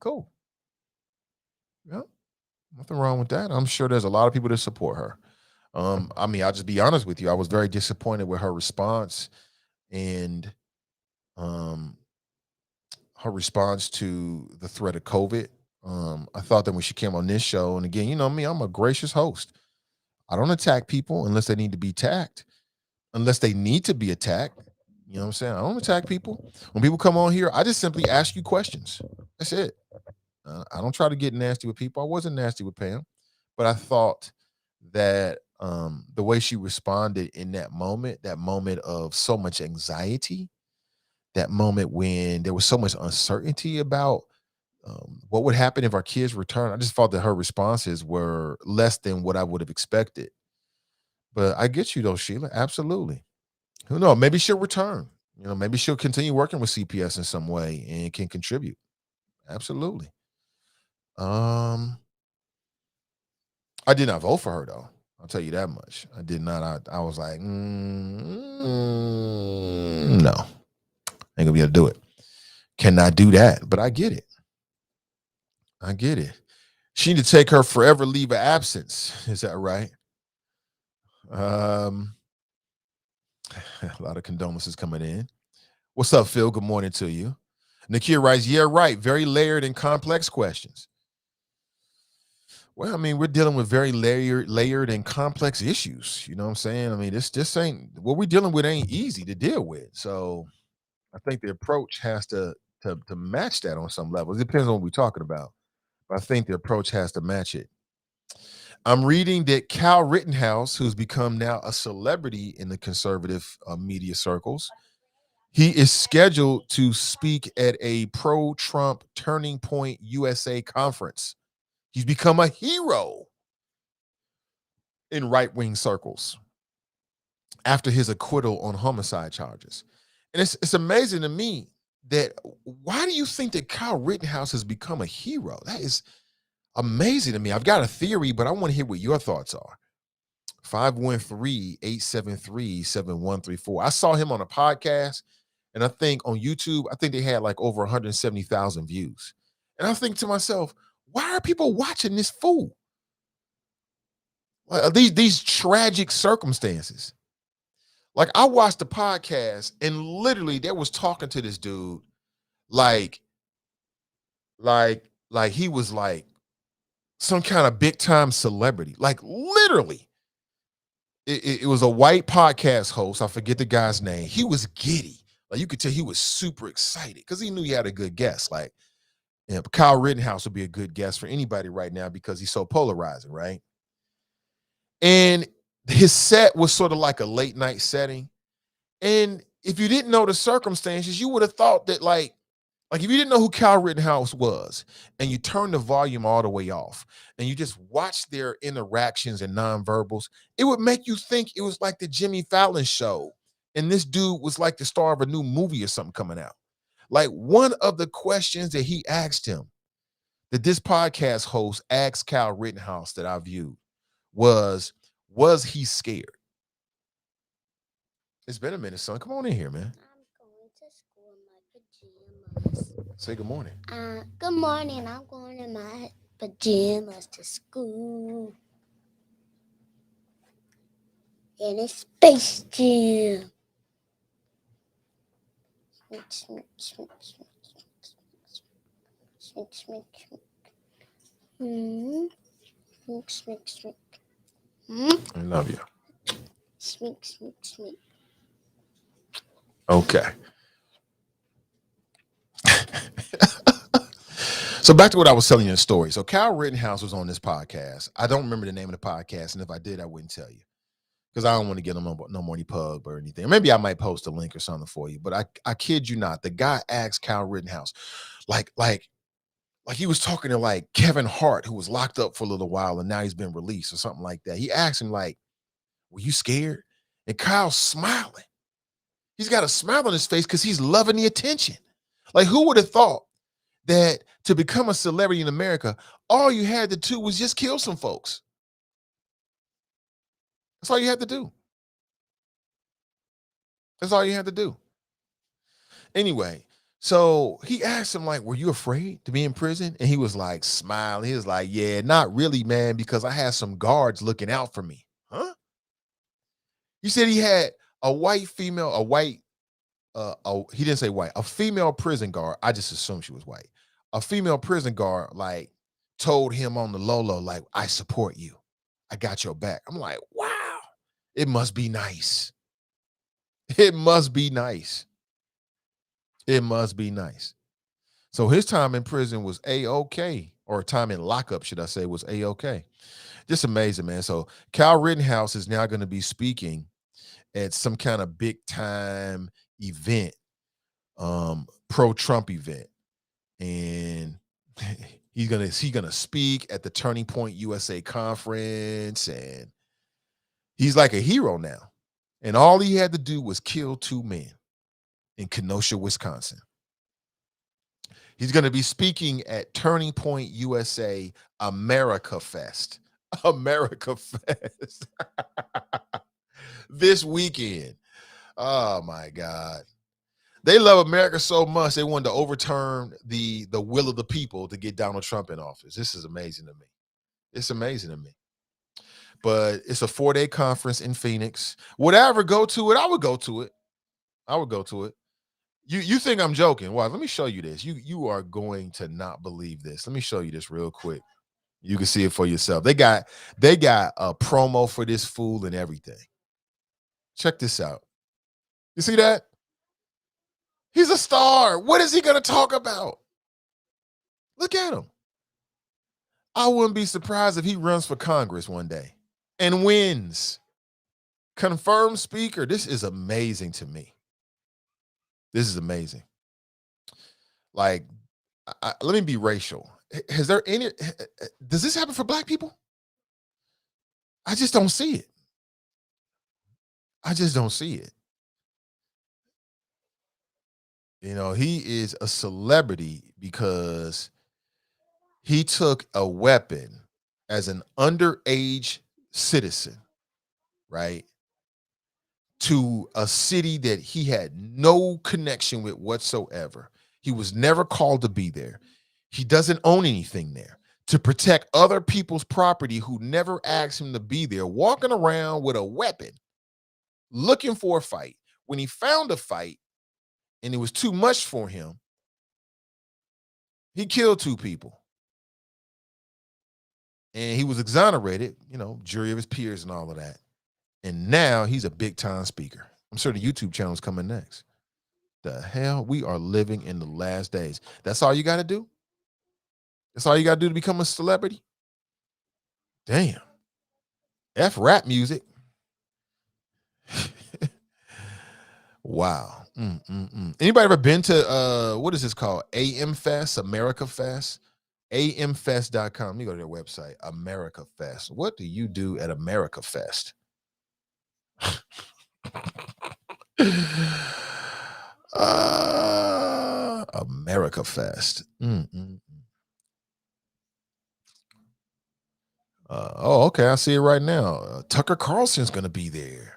Cool. Yeah, nothing wrong with that. I'm sure there's a lot of people that support her. I mean, I'll just be honest with you. I was very disappointed with her response and her response to the threat of COVID. I thought that when she came on this show, and again, you know me, I'm a gracious host. I don't attack people unless they need to be attacked, unless they need to be attacked. You know what I'm saying? I don't attack people. When people come on here, I just simply ask you questions. That's it. I don't try to get nasty with people. I wasn't nasty with Pam, but I thought that the way she responded in that moment of so much anxiety, that moment when there was so much uncertainty about what would happen if our kids return, I just thought that her responses were less than what I would have expected. But I get you though, Sheila. Absolutely. Who knows? Maybe she'll return. You know, maybe she'll continue working with CPS in some way and can contribute. Absolutely. I did not vote for her though. I'll tell you that much. I did not. I was like, no, ain't gonna be able to do it. Cannot do that. But I get it. She need to take her forever leave of absence. Is that right? A lot of condolences coming in. What's up, Phil? Good morning to you. Nakia writes, yeah, right. Very layered and complex questions. Well, I mean, we're dealing with very layered and complex issues. You know what I'm saying? I mean, this ain't what we're dealing with ain't easy to deal with. So I think the approach has to match that on some level. It depends on what we're talking about. But I think the approach has to match it. I'm reading that Kyle Rittenhouse, who's become now a celebrity in the conservative media circles, he is scheduled to speak at a pro-Trump Turning Point USA conference. He's become a hero in right-wing circles after his acquittal on homicide charges. And it's amazing to me that why do you think that Kyle Rittenhouse has become a hero? That is amazing to me. I've got a theory, but I want to hear what your thoughts are. 513-873-7134. I saw him on a podcast, and I think on YouTube, I think they had like over 170,000 views. And I think to myself, why are people watching this fool? Like, these tragic circumstances. Like, I watched the podcast, and literally they was talking to this dude like he was like some kind of big time celebrity. Like, literally. It was a white podcast host. I forget the guy's name. He was giddy. Like, you could tell he was super excited because he knew he had a good guest. Like, you know, Kyle Rittenhouse would be a good guest for anybody right now because he's so polarizing, right? And his set was sort of like a late night setting. And if you didn't know the circumstances, you would have thought that like if you didn't know who Kyle Rittenhouse was and you turned the volume all the way off and you just watched their interactions and nonverbals, it would make you think it was like the Jimmy Fallon show. And this dude was like the star of a new movie or something coming out. Like, one of the questions that he asked him, that this podcast host asked Kyle Rittenhouse that I viewed was he scared? It's been a minute, son. Come on in here, man. I'm going to school in my pajamas. Say good morning. Good morning. I'm going in my pajamas to school. And it's Space Jam. Smick, smick, smick, smick, smick, smick, smick. Smick, smick, smick. I love you. Smick, smick, smick. Okay. So back to what I was telling you in the story. So Kyle Rittenhouse was on this podcast. I don't remember the name of the podcast, and if I did, I wouldn't tell you because I don't want to get him no money pub or anything. Maybe I might post a link or something for you, but I kid you not. The guy asked Kyle Rittenhouse, like he was talking to like Kevin Hart, who was locked up for a little while and now he's been released or something like that. He asked him like, "Were you scared?" And Kyle's smiling. He's got a smile on his face because he's loving the attention. Like, who would have thought that to become a celebrity in America, all you had to do was just kill some folks? That's all you had to do. That's all you had to do. Anyway, so he asked him, like, "Were you afraid to be in prison?" And he was like, smiling. He was like, "Yeah, not really, man, because I had some guards looking out for me." Huh? You said he had a white female, he didn't say white, a female prison guard. I just assumed she was white. A female prison guard, like, told him on the low, like, "I support you. I got your back." I'm like, wow, it must be nice. It must be nice. It must be nice. So his time in prison was A-OK, or time in lockup, should I say, was A-OK. Just amazing, man. So Kyle Rittenhouse is now going to be speaking at some kind of big time event, pro-Trump event. And he's gonna speak at the Turning Point USA conference, and he's like a hero now. And all he had to do was kill 2 men in Kenosha, Wisconsin. He's going to be speaking at Turning Point USA America Fest. America Fest. This weekend. Oh my God. They love America so much they wanted to overturn the will of the people to get Donald Trump in office. This is amazing to me. It's amazing to me. But it's a 4-day conference in Phoenix. Would I ever go to it? I would go to it. I would go to it. You think I'm joking? Well, let me show you this. You are going to not believe this. Let me show you this real quick. You can see it for yourself. They got a promo for this fool and everything. Check this out. You see that? He's a star. What is he going to talk about? Look at him. I wouldn't be surprised if he runs for Congress one day and wins. Confirmed speaker. This is amazing to me. This is amazing. Like, let me be racial. Does this happen for black people? I just don't see it. I just don't see it. You know, he is a celebrity because he took a weapon as an underage citizen, right, to a city that he had no connection with whatsoever. He was never called to be there. He doesn't own anything there. To protect other people's property who never asked him to be there, walking around with a weapon, looking for a fight. When he found a fight and it was too much for him, he killed 2 people. And he was exonerated, jury of his peers and all of that. And now he's a big time speaker. I'm sure the YouTube channel is coming next. The hell? We are living in the last days. That's all you got to do? That's all you got to do to become a celebrity? Damn. F rap music. Wow. Anybody ever been to, what is this called? AM Fest, America Fest? amfest.com. Let me go to their website, America Fest. What do you do at America Fest? America Fest. Okay. I see it right now. Tucker Carlson's going to be there.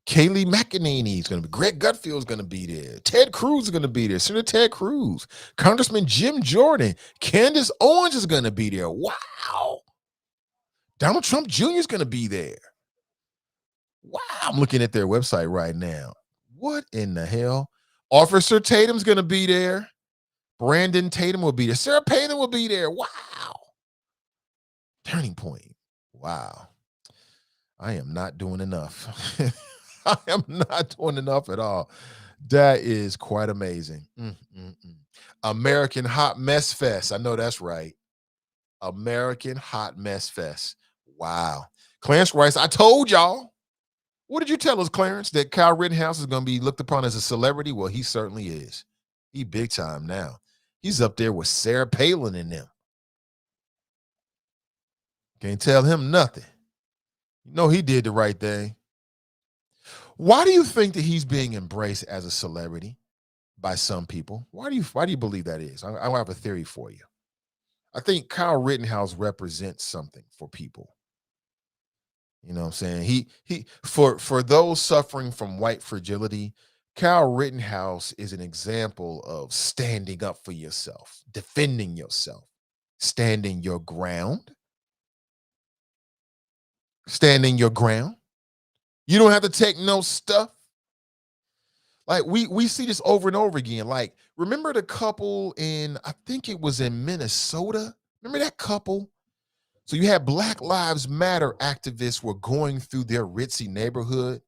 Kayleigh McEnany is going to be. Greg Gutfeld is going to be there. Ted Cruz is going to be there. Senator Ted Cruz. Congressman Jim Jordan. Candace Owens is going to be there. Wow. Donald Trump Jr. is going to be there. Wow. I'm looking at their website right now. What in the hell? Officer Tatum's going to be there. Brandon Tatum will be there. Sarah Palin will be there. Wow. Turning Point. Wow. I am not doing enough. I am not doing enough at all. That is quite amazing. American Hot Mess Fest. I know that's right. American Hot Mess Fest. Wow. Clarence Rice, I told y'all. What did you tell us, Clarence? That Kyle Rittenhouse is going to be looked upon as a celebrity? Well, he certainly is. He big time now. He's up there with Sarah Palin and them. Can't tell him nothing. You know he did the right thing. Why do you think that he's being embraced as a celebrity by some people? Why do you believe that is? I have a theory for you. I think Kyle Rittenhouse represents something for people. You know what I'm saying? He for those suffering from white fragility, Kyle Rittenhouse is an example of standing up for yourself, defending yourself, standing your ground. Standing your ground. You don't have to take no stuff. Like we see this over and over again. Like, remember the couple in, I think it was in Minnesota? Remember that couple? So you had Black Lives Matter activists were going through their ritzy neighborhood.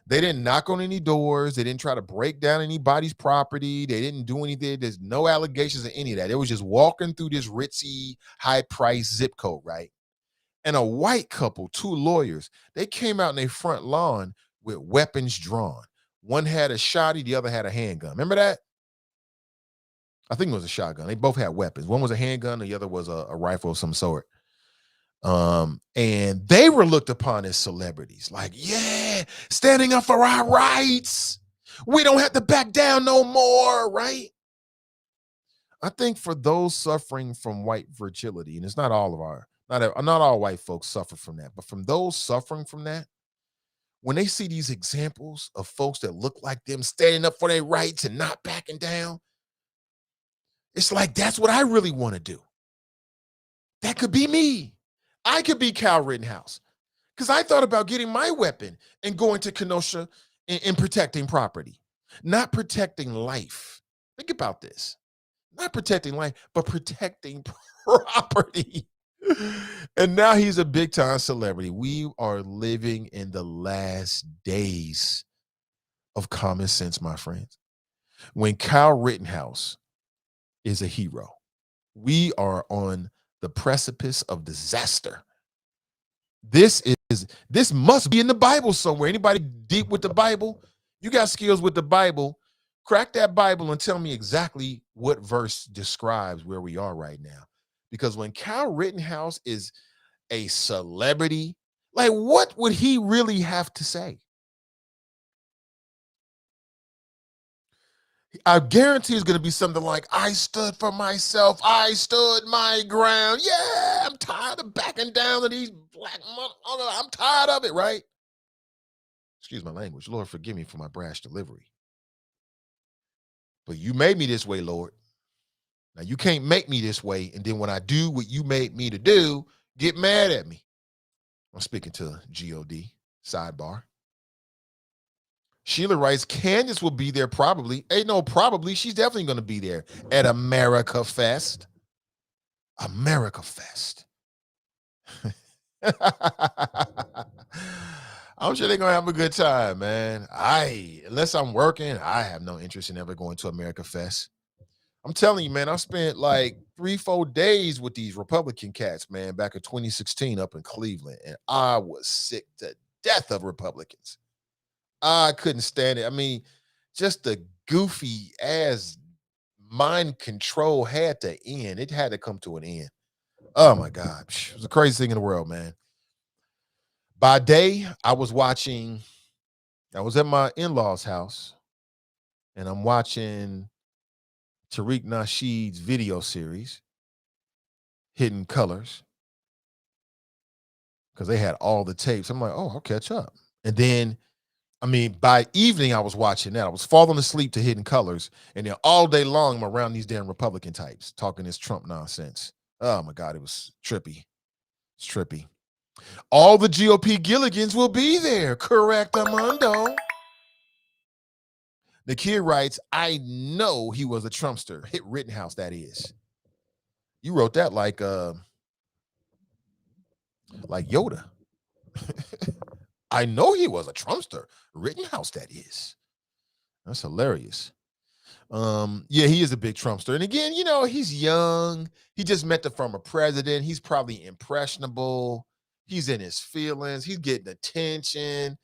They didn't knock on any doors. They didn't try to break down anybody's property. They didn't do anything. There's no allegations of any of that. They was just walking through this ritzy, high-priced zip code, right? And a white couple, two lawyers, they came out in their front lawn with weapons drawn. One had a shotty, the other had a handgun. Remember that? I think it was a shotgun. They both had weapons. One was a handgun, the other was a rifle of some sort. And they were looked upon as celebrities. Like, yeah, standing up for our rights. We don't have to back down no more, right? I think for those suffering from white fragility, and it's not all of our, not all white folks suffer from that, but from those suffering from that, when they see these examples of folks that look like them standing up for their rights and not backing down, it's like, that's what I really want to do. That could be me. I could be Kyle Rittenhouse, because I thought about getting my weapon and going to Kenosha and protecting property, not protecting life. Think about this. Not protecting life, but protecting property. And now he's a big time celebrity. We are living in the last days of common sense, my friends. When Kyle Rittenhouse is a hero, we are on the precipice of disaster. This must be in the Bible somewhere. Anybody deep with the Bible? You got skills with the Bible. Crack that Bible and tell me exactly what verse describes where we are right now. Because when Kyle Rittenhouse is a celebrity, like, what would he really have to say? I guarantee it's going to be something like, I stood for myself. I stood my ground. Yeah, I'm tired of backing down to these black motherfuckers. I'm tired of it, right? Excuse my language. Lord, forgive me for my brash delivery. But you made me this way, Lord. Now, you can't make me this way, and then when I do what you made me to do, get mad at me. I'm speaking to G-O-D, sidebar. Sheila writes, Candace will be there probably. Ain't no probably. She's definitely going to be there at America Fest. America Fest. I'm sure they're going to have a good time, man. Unless I'm working, I have no interest in ever going to America Fest. I'm telling you, man, I spent like 3-4 days with these Republican cats, man, back in 2016 up in Cleveland, and I was sick to death of Republicans. I couldn't stand it. I mean, just the goofy ass mind control had to end. It had to come to an end. Oh my God. It was the craziest thing in the world, man. By day, I was at my in-laws' house, and I'm watching Tariq Nasheed's video series, Hidden Colors, because they had all the tapes. I'm like, oh, I'll catch up. And then, I mean, by evening, I was watching that. I was falling asleep to Hidden Colors, and then all day long, I'm around these damn Republican types talking this Trump nonsense. Oh my God, it was trippy. It's trippy. All the GOP Gilligans will be there. Correct, Amundo. The kid writes, I know he was a Trumpster. Hit Rittenhouse, that is. You wrote that like Yoda. I know he was a Trumpster. Rittenhouse, that is. That's hilarious. Yeah, he is a big Trumpster. And again, he's young. He just met the former president. He's probably impressionable. He's in his feelings. He's getting attention.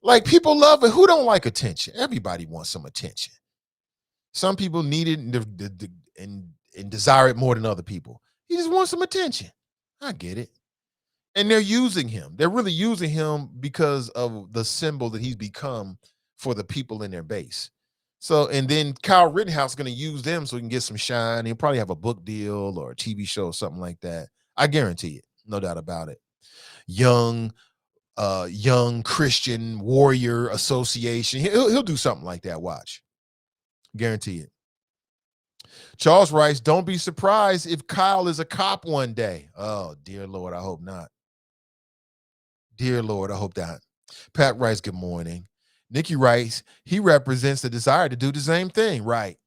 Like, people love it. Who don't like attention? Everybody wants some attention. Some people need it and desire it more than other people. He just wants some attention. I get it. And they're using him. They're really using him because of the symbol that he's become for the people in their base. So, and then Kyle Rittenhouse is going to use them so he can get some shine. He'll probably have a book deal or a TV show or something like that. I guarantee it. No doubt about it. Young Christian Warrior Association. He'll do something like that. Watch. Guarantee it. Charles writes, don't be surprised if Kyle is a cop one day. Oh, dear Lord, I hope not. Dear Lord, I hope not. Pat writes, good morning. Nikki writes, he represents the desire to do the same thing. Right.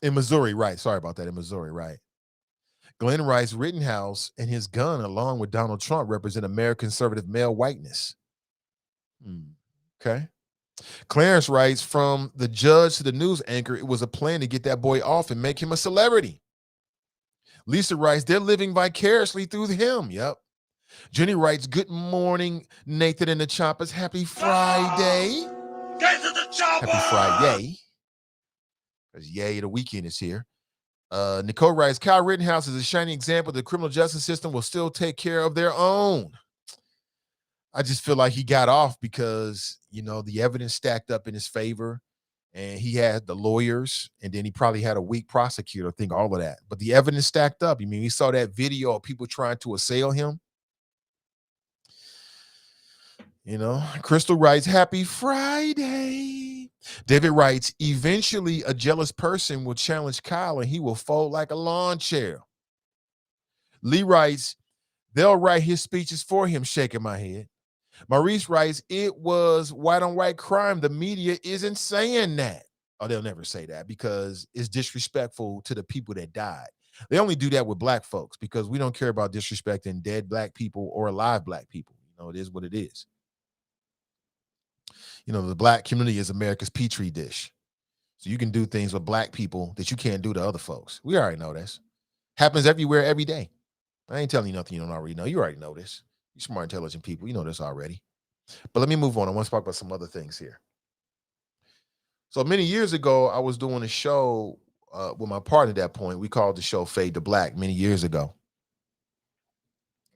In Missouri, right. Sorry about that. In Missouri, right. Glenn writes, Rittenhouse and his gun, along with Donald Trump, represent American conservative male whiteness. Okay. Clarence writes, from the judge to the news anchor, it was a plan to get that boy off and make him a celebrity. Lisa writes, they're living vicariously through him. Yep. Jenny writes, good morning, Nathan and the Choppers. Happy Friday. Get to the chopper! Happy Friday. Because yay, the weekend is here. Nicole writes, Kyle Rittenhouse is a shining example the criminal justice system will still take care of their own. I just feel like he got off because, the evidence stacked up in his favor and he had the lawyers, and then he probably had a weak prosecutor. I think all of that. But the evidence stacked up. We saw that video of people trying to assail him. Crystal writes, happy Friday. David writes, eventually a jealous person will challenge Kyle and he will fold like a lawn chair. Lee writes, they'll write his speeches for him, shaking my head. Maurice writes, it was white on white crime. The media isn't saying that. Oh, they'll never say that because it's disrespectful to the people that died. They only do that with black folks because we don't care about disrespecting dead black people or alive black people. It is what it is. The black community is America's petri dish. So you can do things with black people that you can't do to other folks. We already know this. Happens everywhere, every day. I ain't telling you nothing you don't already know. You already know this. You smart, intelligent people. You know this already. But let me move on. I want to talk about some other things here. So many years ago, I was doing a show with my partner at that point. We called the show Fade to Black many years ago.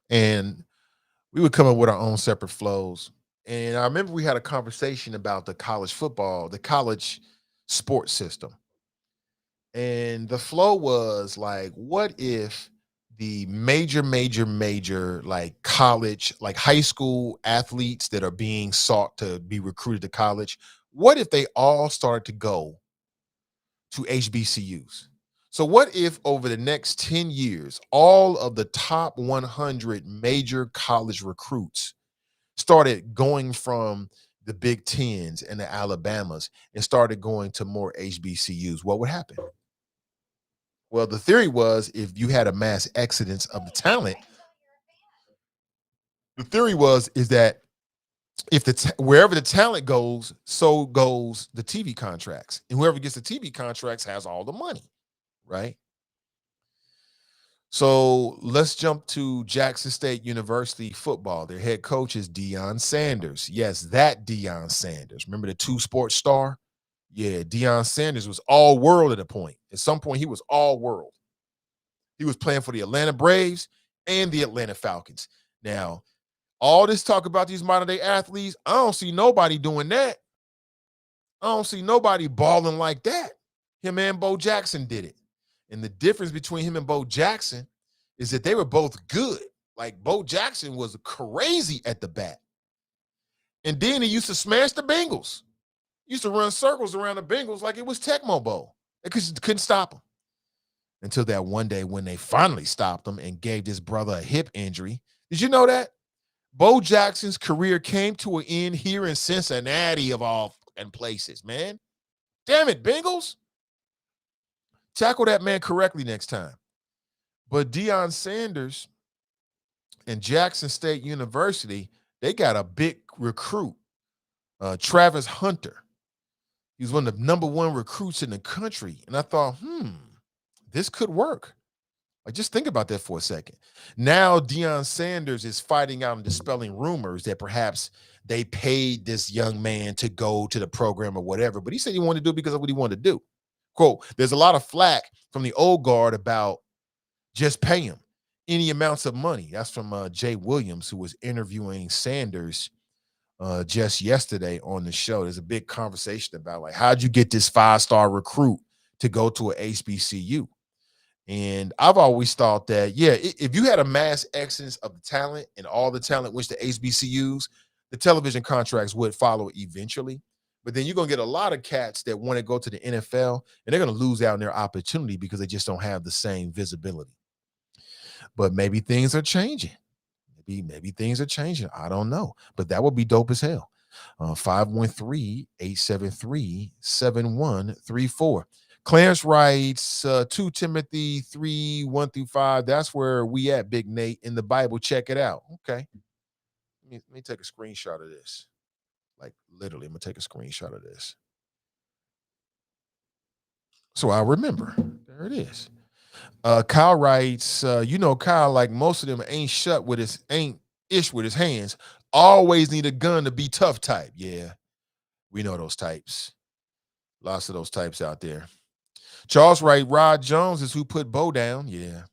And we would come up with our own separate flows. And I remember we had a conversation about the college sports system. And the flow was like, what if the major, like college, like high school athletes that are being sought to be recruited to college, what if they all started to go to HBCUs? So what if over the next 10 years, all of the top 100 major college recruits started going from the Big Tens and the Alabamas and started going to more HBCUs? What would happen? Well, the theory was if you had a mass exodus of the talent, is that if wherever the talent goes, so goes the TV contracts. And whoever gets the TV contracts has all the money, right? So let's jump to Jackson State University football. Their head coach is Deion Sanders. Yes, that Deion Sanders. Remember the 2-sport star? Yeah, Deion Sanders was all world at a point. At some point, he was all world. He was playing for the Atlanta Braves and the Atlanta Falcons. Now, all this talk about these modern day athletes, I don't see nobody doing that. I don't see nobody balling like that. Him and Bo Jackson did it. And the difference between him and Bo Jackson is that they were both good. Like Bo Jackson was crazy at the bat. And then he used to smash the Bengals. He used to run circles around the Bengals like it was Tecmo Bowl. They couldn't stop him. Until that one day when they finally stopped him and gave this brother a hip injury. Did you know that? Bo Jackson's career came to an end here in Cincinnati of all fucking places, man. Damn it, Bengals. Tackle that man correctly next time. But Deion Sanders and Jackson State University, they got a big recruit, Travis Hunter. He was one of the number one recruits in the country. And I thought, this could work. Like, just think about that for a second. Now Deion Sanders is fighting out and dispelling rumors that perhaps they paid this young man to go to the program or whatever. But he said he wanted to do it because of what he wanted to do. Quote, there's a lot of flack from the old guard about just pay him any amounts of money. That's from Jay Williams, who was interviewing Sanders just yesterday on the show. There's a big conversation about, like, how'd you get this 5-star recruit to go to an HBCU? And I've always thought that, yeah, if you had a mass exodus of the talent and all the talent went to HBCUs, the television contracts would follow eventually. But then you're going to get a lot of cats that want to go to the NFL, and they're going to lose out on their opportunity because they just don't have the same visibility. But maybe things are changing. Maybe things are changing. I don't know. But that would be dope as hell. 513-873-7134. Clarence writes 2 Timothy 3:1-5. That's where we at, Big Nate, in the Bible. Check it out. Okay. Let me take a screenshot of this. Like, literally, I'm going to take a screenshot of this. So I remember. There it is. Kyle writes, Kyle, like most of them ain't ish with his hands. Always need a gun to be tough type. Yeah, we know those types. Lots of those types out there. Charles Wright, Rod Jones is who put Bo down. Yeah,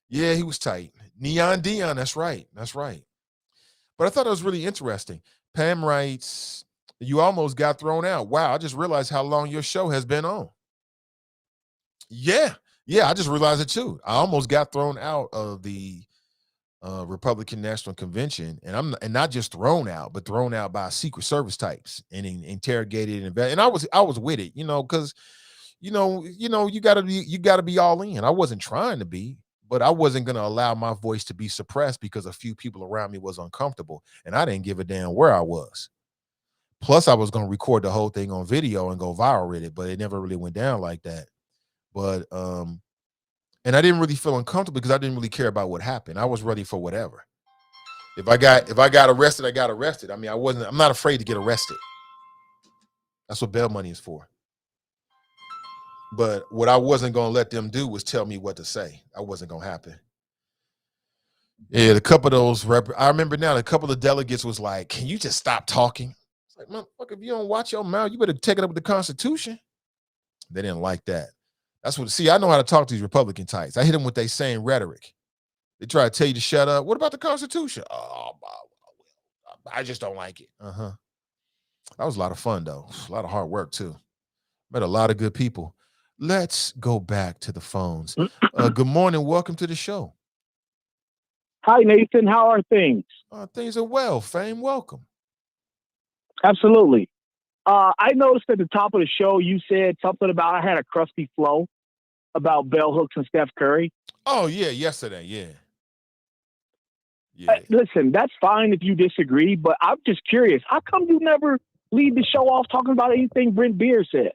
he was tight. Neon Dion, that's right. But I thought it was really interesting. Pam writes, you almost got thrown out. Wow, I just realized how long your show has been on. Yeah, I just realized it too. I almost got thrown out of the Republican National Convention, and not just thrown out, but thrown out by Secret Service types and interrogated and I was with it, because you gotta be all in. I wasn't trying to be, but I wasn't gonna allow my voice to be suppressed because a few people around me was uncomfortable, and I didn't give a damn where I was. Plus, I was gonna record the whole thing on video and go viral with it, but it never really went down like that. But and I didn't really feel uncomfortable because I didn't really care about what happened. I was ready for whatever. If I got arrested, I got arrested. I mean, I'm not afraid to get arrested. That's what bail money is for. But what I wasn't going to let them do was tell me what to say. That wasn't going to happen. Yeah, a couple of those, I remember now, a couple of delegates was like, can you just stop talking? It's like, motherfucker, if you don't watch your mouth, you better take it up with the Constitution. They didn't like that. I know how to talk to these Republican types. I hit them with their same rhetoric. They try to tell you to shut up. What about the Constitution? Oh, I just don't like it. That was a lot of fun, though. A lot of hard work, too. Met a lot of good people. Let's go back to the phones. Good morning. Welcome to the show. Hi, Nathan. How are things? Things are well. Fame, welcome. Absolutely. I noticed at the top of the show you said something about I had a crusty flow about bell hooks and Steph Curry. Oh, yeah, yesterday, yeah. Listen, that's fine if you disagree, but I'm just curious. How come you never lead the show off talking about anything Brent Beard says?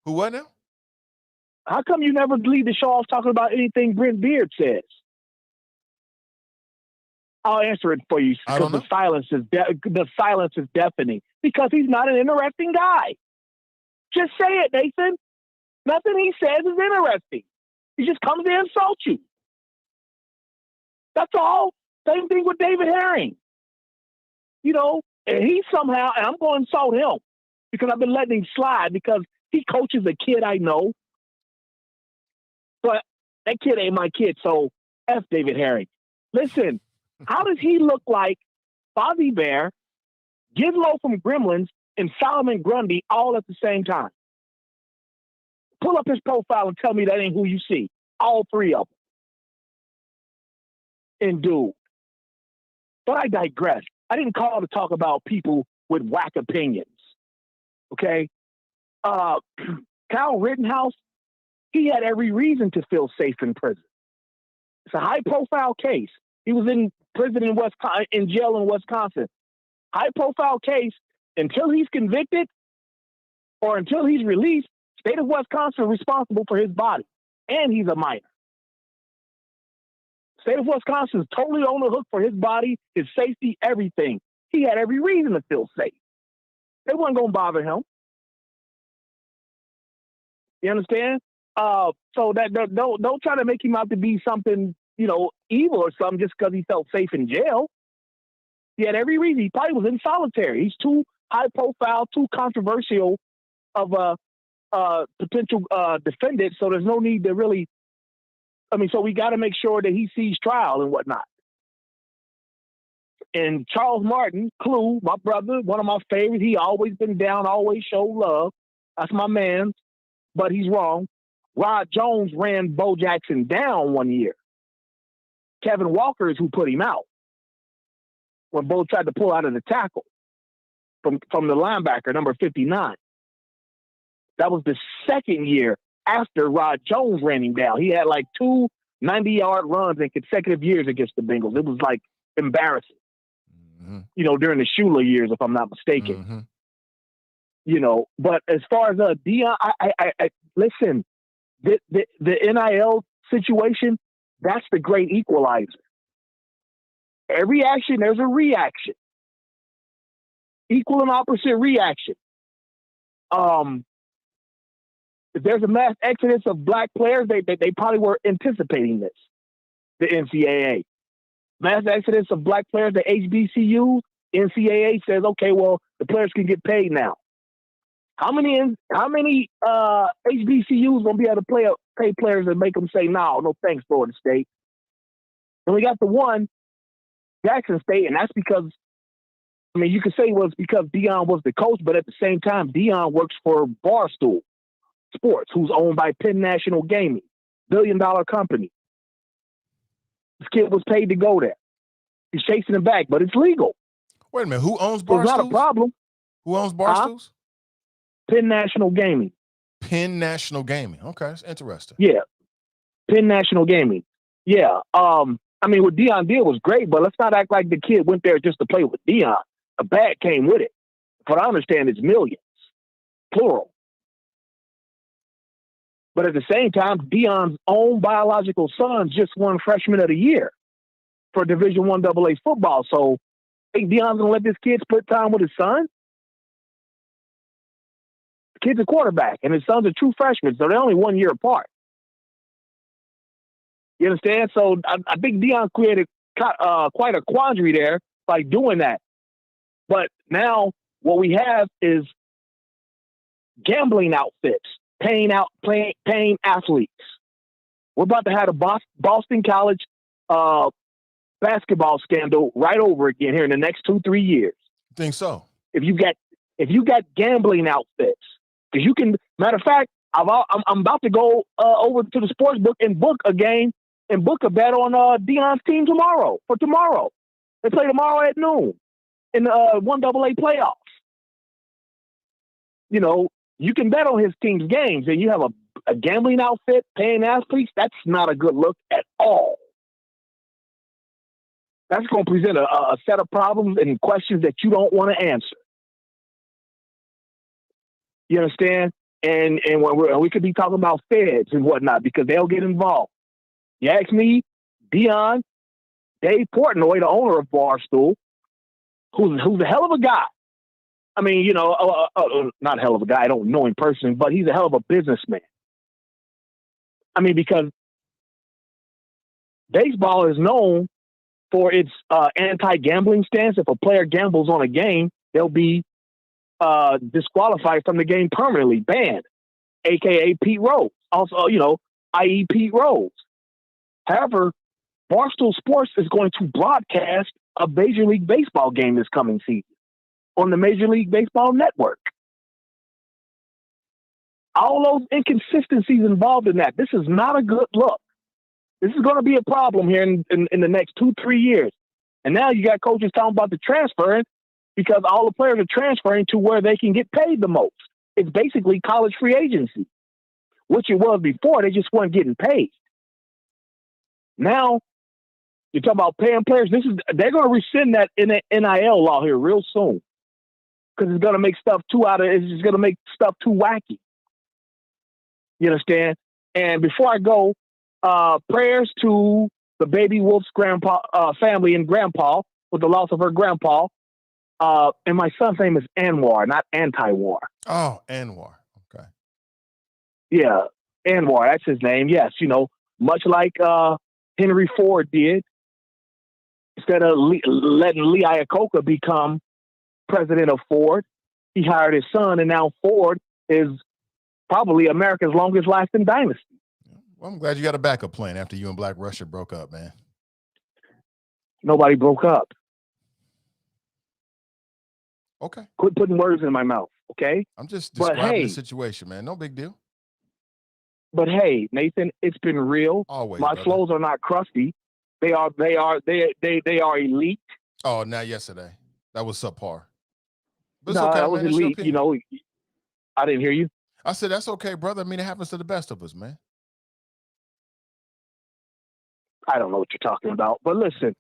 Who, what now? How come you never lead the show off talking about anything Brent Beard says? I'll answer it for you because the silence is deafening. Because he's not an interesting guy. Just say it, Nathan. Nothing he says is interesting. He just comes to insult you. That's all. Same thing with David Herring. And he somehow, and I'm going to insult him because I've been letting him slide because he coaches a kid I know. But that kid ain't my kid, so F David Herring. Listen, how does he look like Fozzie Bear, Gizmo from Gremlins, and Solomon Grundy all at the same time? Pull up his profile and tell me that ain't who you see. All three of them. And dude. But I digress. I didn't call to talk about people with whack opinions. Okay? Kyle Rittenhouse, he had every reason to feel safe in prison. It's a high-profile case. He was in prison in jail in Wisconsin. High-profile case. Until he's convicted or until he's released, state of Wisconsin is responsible for his body. And he's a minor. State of Wisconsin is totally on the hook for his body, his safety, everything. He had every reason to feel safe. They weren't going to bother him. You understand? So that don't try to make him out to be something, evil or something just because he felt safe in jail. He had every reason. He probably was in solitary. He's too high profile, too controversial of a potential defendant. So there's no need to really. So we got to make sure that he sees trial and whatnot. And Charles Martin, Clue, my brother, one of my favorites. He always been down, always show love. That's my man, but he's wrong. Rod Jones ran Bo Jackson down one year. Kevin Walker is who put him out when Bo tried to pull out of the tackle from the linebacker, number 59. That was the second year after Rod Jones ran him down. He had like 2 90-yard runs in consecutive years against the Bengals. It was like embarrassing, during the Shula years, if I'm not mistaken. But as far as Deion, I listen, the NIL situation, that's the great equalizer. Every action, there's a reaction. Equal and opposite reaction. If there's a mass exodus of black players, they probably were anticipating this, the NCAA. Mass exodus of black players, the HBCUs, NCAA says, okay, well, the players can get paid now. How many HBCUs gonna be able to pay players and make them say no thanks, Florida State? And we got the one, Jackson State, and that's because you could say it was because Deion was the coach, but at the same time, Deion works for Barstool Sports, who's owned by Penn National Gaming, billion-dollar company. This kid was paid to go there. He's chasing him back, but it's legal. Wait a minute, who owns Barstool? It's not a problem. Who owns Barstools? Penn National Gaming. Penn National Gaming. Okay, that's interesting. Yeah, Penn National Gaming. Yeah. What Deion did was great, but let's not act like the kid went there just to play with Deion. A bag came with it. What I understand is millions, plural. But at the same time, Deion's own biological son just won Freshman of the Year for Division I AA football. So I think Deion's going to let this kid split time with his son? The kid's a quarterback, and his son's a true freshman, so they're only 1 year apart. You understand? So I think Deion created quite a quandary there by doing that. But now what we have is gambling outfits, paying athletes. We're about to have a Boston College basketball scandal right over again here in the next 2-3 years. Think so? If you got gambling outfits, because you can. Matter of fact, I'm about to go over to the sports book and book a game and book a bet on Deion's team tomorrow. They play tomorrow at noon in the 1AA playoffs. You can bet on his team's games, and you have a gambling outfit paying athletes. That's not a good look at all. That's going to present a set of problems and questions that you don't want to answer. You understand? And when we could be talking about feds and whatnot because they'll get involved. You ask me, Deion, Dave Portnoy, the owner of Barstool, who's a hell of a guy. Not a hell of a guy. I don't know him personally, but he's a hell of a businessman. Because baseball is known for its anti-gambling stance. If a player gambles on a game, they'll be disqualified from the game permanently, banned, a.k.a. Pete Rose. Also, i.e. Pete Rose. However, Barstool Sports is going to broadcast a Major League Baseball game this coming season on the Major League Baseball Network. All those inconsistencies involved in that. This is not a good look. This is going to be a problem here in the next 2-3 years. And now you got coaches talking about the transferring because all the players are transferring to where they can get paid the most. It's basically college free agency, which it was before. They just weren't getting paid. Now, you're talking about paying players. They're going to rescind that in the NIL law here real soon because it's going to make stuff it's just going to make stuff too wacky. You understand? And before I go, prayers to the baby Wolf's grandpa family and grandpa with the loss of her grandpa. And my son's name is Anwar, not anti-war. Oh, Anwar. Okay. Yeah, Anwar, that's his name. Yes, much like Henry Ford did. Instead of letting Lee Iacocca become president of Ford, he hired his son, and now Ford is probably America's longest lasting dynasty. Well, I'm glad you got a backup plan after you and Black Russia broke up, man. Nobody broke up. Okay. Quit putting words in my mouth, okay? I'm just describing the situation, man. No big deal. But hey, Nathan, it's been real. Always. My brother. flows are not crusty. They are elite. Oh, not yesterday. That was subpar. But No, it's okay, that was man. That's your elite. opinion. I didn't hear you. I said that's okay, brother. I mean, it happens to the best of us, man. I don't know what you're talking about. But listen,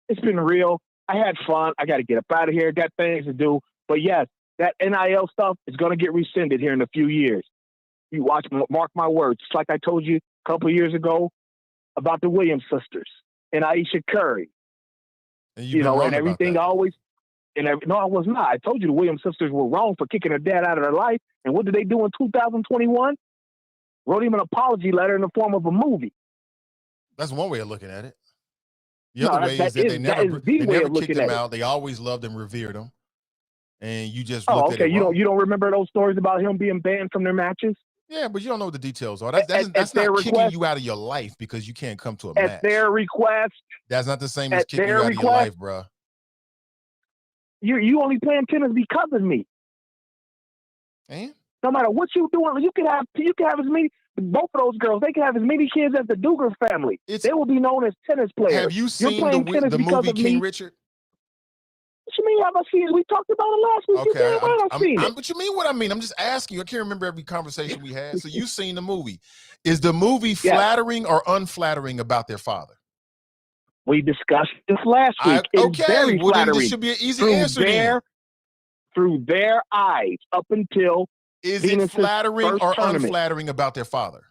it's been real. I had fun. I got to get up out of here. Got things to do. But yes, that NIL stuff is going to get rescinded here in a few years. You watch, mark my words. It's like I told you a couple of years ago about the Williams sisters and Aisha Curry. And and everything always. No, I was not. I told you the Williams sisters were wrong for kicking her dad out of their life. And what did they do in 2021? Wrote him an apology letter in the form of a movie. That's one way of looking at it. The other way is that they never kicked him out. They always loved and revered him. And you just looked at it wrong. You don't remember those stories about him being banned from their matches? Yeah, but you don't know what the details are. That's not kicking you out of your life because you can't come to a match. At their request. That's not the same as kicking you out of your life, bro. You only playing tennis because of me. And? No matter what you doing, you can have as many. Both of those girls, they can have as many kids as the Duger family. They will be known as tennis players. Have you seen the movie King Richard? What you mean? Have I seen it? We talked about it last week. Okay, what you mean? What I mean? I'm just asking you. I can't remember every conversation we had. So you've seen the movie. Is the movie flattering or unflattering about their father? We discussed this last week. It's very flattering. This should be an easy answer. Through their eyes, up until is it flattering or unflattering about their father?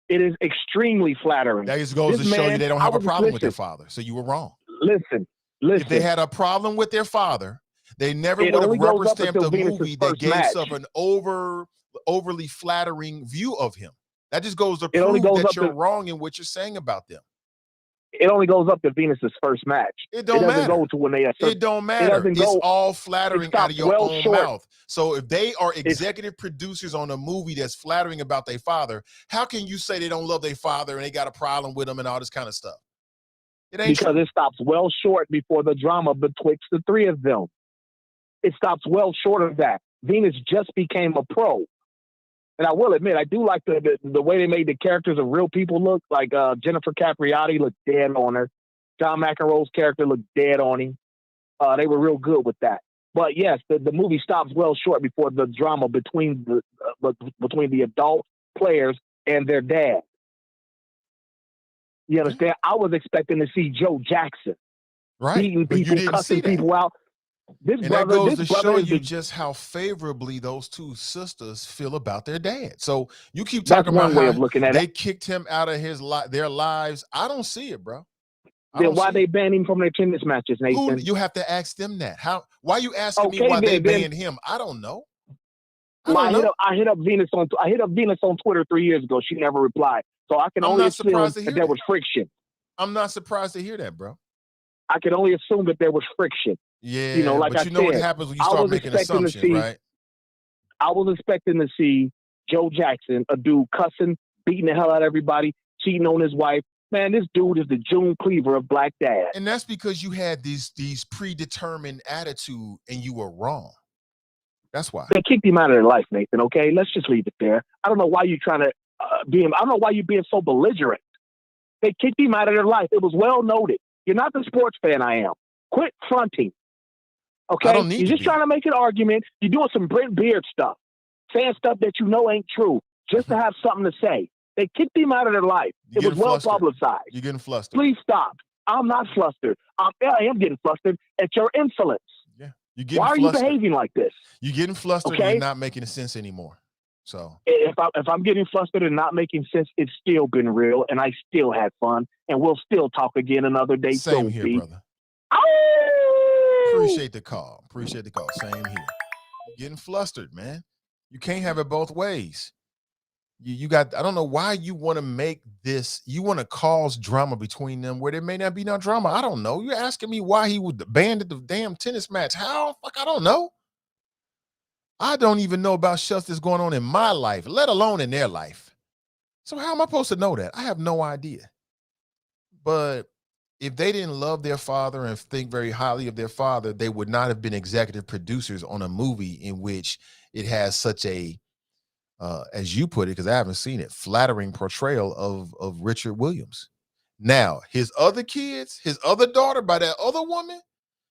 It is extremely flattering. That just goes to show you they don't have a problem with their father. So you were wrong. Listen. If they had a problem with their father, they never would have rubber stamped the movie that gave such an overly flattering view of him. That just goes to prove that you're wrong in what you're saying about them. It only goes up to Venus's first match. It don't matter. Go to when they it don't matter. It's all flattering out of your own mouth. So if they are executive producers on a movie that's flattering about their father, how can you say they don't love their father and they got a problem with him and all this kind of stuff? It ain't because it stops well short before the drama betwixt the three of them. It stops well short of that. Venus just became a pro. And I will admit, I do like the way they made the characters of real people look. Like Jennifer Capriati looked dead on her. John McEnroe's character looked dead on him. They were real good with that. But yes, the movie stops well short before the drama between the adult players and their dad. You understand? I was expecting to see Joe Jackson beating people, cussing people out. That goes to show you just how favorably those two sisters feel about their dad. So you keep talking about how they kicked him out of their lives. I don't see it, bro. Then why they banned him from their tennis matches, Nathan? You have to ask them that. Why are you asking me why they banned him? I don't know. I hit up Venus on Twitter 3 years ago. She never replied. So I can only assume that there was friction. I'm not surprised to hear that, bro. I can only assume that there was friction. Yeah, but you know what happens when you start making assumptions, right? I was expecting to see Joe Jackson, a dude cussing, beating the hell out of everybody, cheating on his wife. Man, this dude is the June Cleaver of black dad. And that's because you had these predetermined attitude and you were wrong. That's why. They kicked him out of their life, Nathan, okay? Let's just leave it there. I don't know why you're trying to I don't know why you're being so belligerent. They kicked him out of their life. It was well noted. You're not the sports fan I am. Quit fronting. Okay? You're just trying to make an argument. You're doing some Brent Beard stuff. Saying stuff that you know ain't true. Just to have something to say. They kicked him out of their life. It was well publicized. You're getting flustered. Please stop. I'm not flustered. I am getting flustered at your insolence. Yeah. You're getting Why are flustered. you behaving like this? You're getting flustered and you're not making sense anymore. So if I'm getting flustered and not making sense, it's still been real, and I still had fun, and we'll still talk again another day. Same here, brother. Appreciate the call. Appreciate the call. Same here. You're getting flustered, man. You can't have it both ways. You got, I don't know why you want to make this, you want to cause drama between them where there may not be no drama. I don't know. You're asking me why he would abandon the damn tennis match. How? Fuck, I don't know. I don't even know about stuff that's going on in my life, let alone in their life. So how am I supposed to know that? I have no idea. But if they didn't love their father and think very highly of their father, they would not have been executive producers on a movie in which it has such a, as you put it, because I haven't seen it, flattering portrayal of Richard Williams. Now, his other kids, his other daughter by that other woman,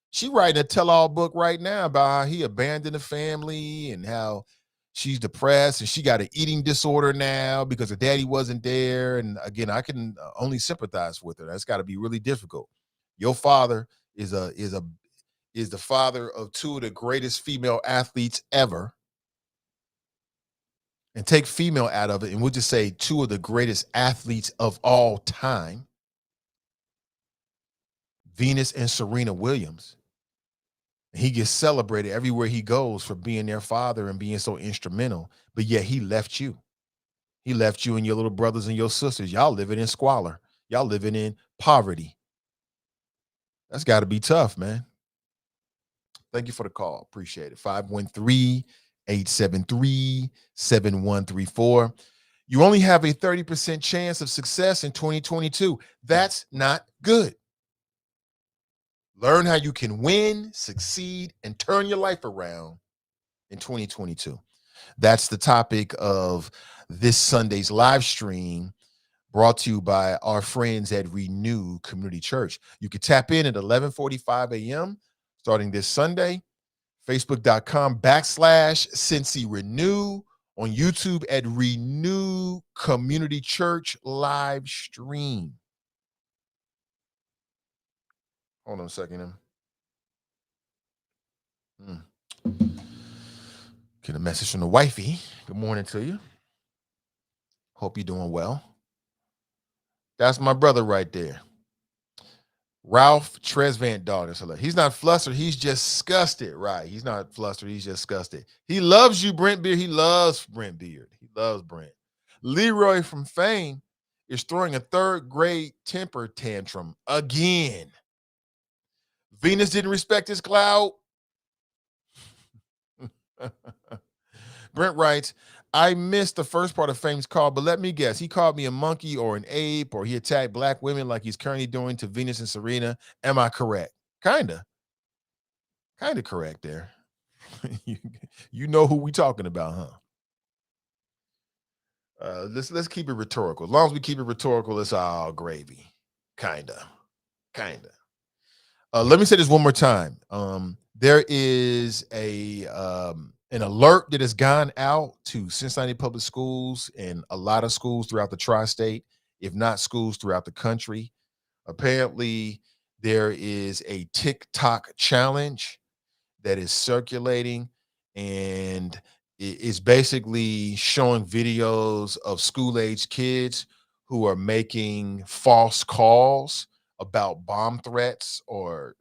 she writing a tell-all book right now about how he abandoned the family and how she's depressed and she got an eating disorder now because her daddy wasn't there. And again, I can only sympathize with her. That's got to be really difficult. Your father is the father of two of the greatest female athletes ever. And take female out of it, and we'll just say two of the greatest athletes of all time, Venus and Serena Williams. He gets celebrated everywhere he goes for being their father and being so instrumental, but yet he left you. He left you and your little brothers and your sisters. Y'all living in squalor. Y'all living in poverty. That's got to be tough, man. Thank you for the call. Appreciate it. 513-873-7134. You only have a 30% chance of success in 2022. That's not good. Learn how you can win, succeed, and turn your life around in 2022. That's the topic of this Sunday's live stream, brought to you by our friends at Renew Community Church. You can tap in at 11:45 a.m. starting this Sunday. Facebook.com/Cincy Renew, on YouTube at Renew Community Church live stream. Hold on a second. Get a message from the wifey. Good morning to you. Hope you're doing well. That's my brother right there. Ralph Tresvant daughter. So he's not flustered. He's just disgusted. Right. He's not flustered. He's just disgusted. He loves you, Brent Beard. He loves Brent Beard. He loves Brent. Leroy from Fame is throwing a third grade temper tantrum again. Venus didn't respect his cloud. Brent writes, I missed the first part of Fame's call, but let me guess. He called me a monkey or an ape, or he attacked black women like he's currently doing to Venus and Serena. Am I correct? Kinda correct there. You know who we talking about, huh? Let's keep it rhetorical. As long as we keep it rhetorical, it's all gravy. Kinda. Let me say this one more time. There is an alert that has gone out to Cincinnati public schools and a lot of schools throughout the tri-state, if not schools throughout the country. Apparently, there is a TikTok challenge that is circulating, and it's basically showing videos of school-age kids who are making false calls about bomb threats or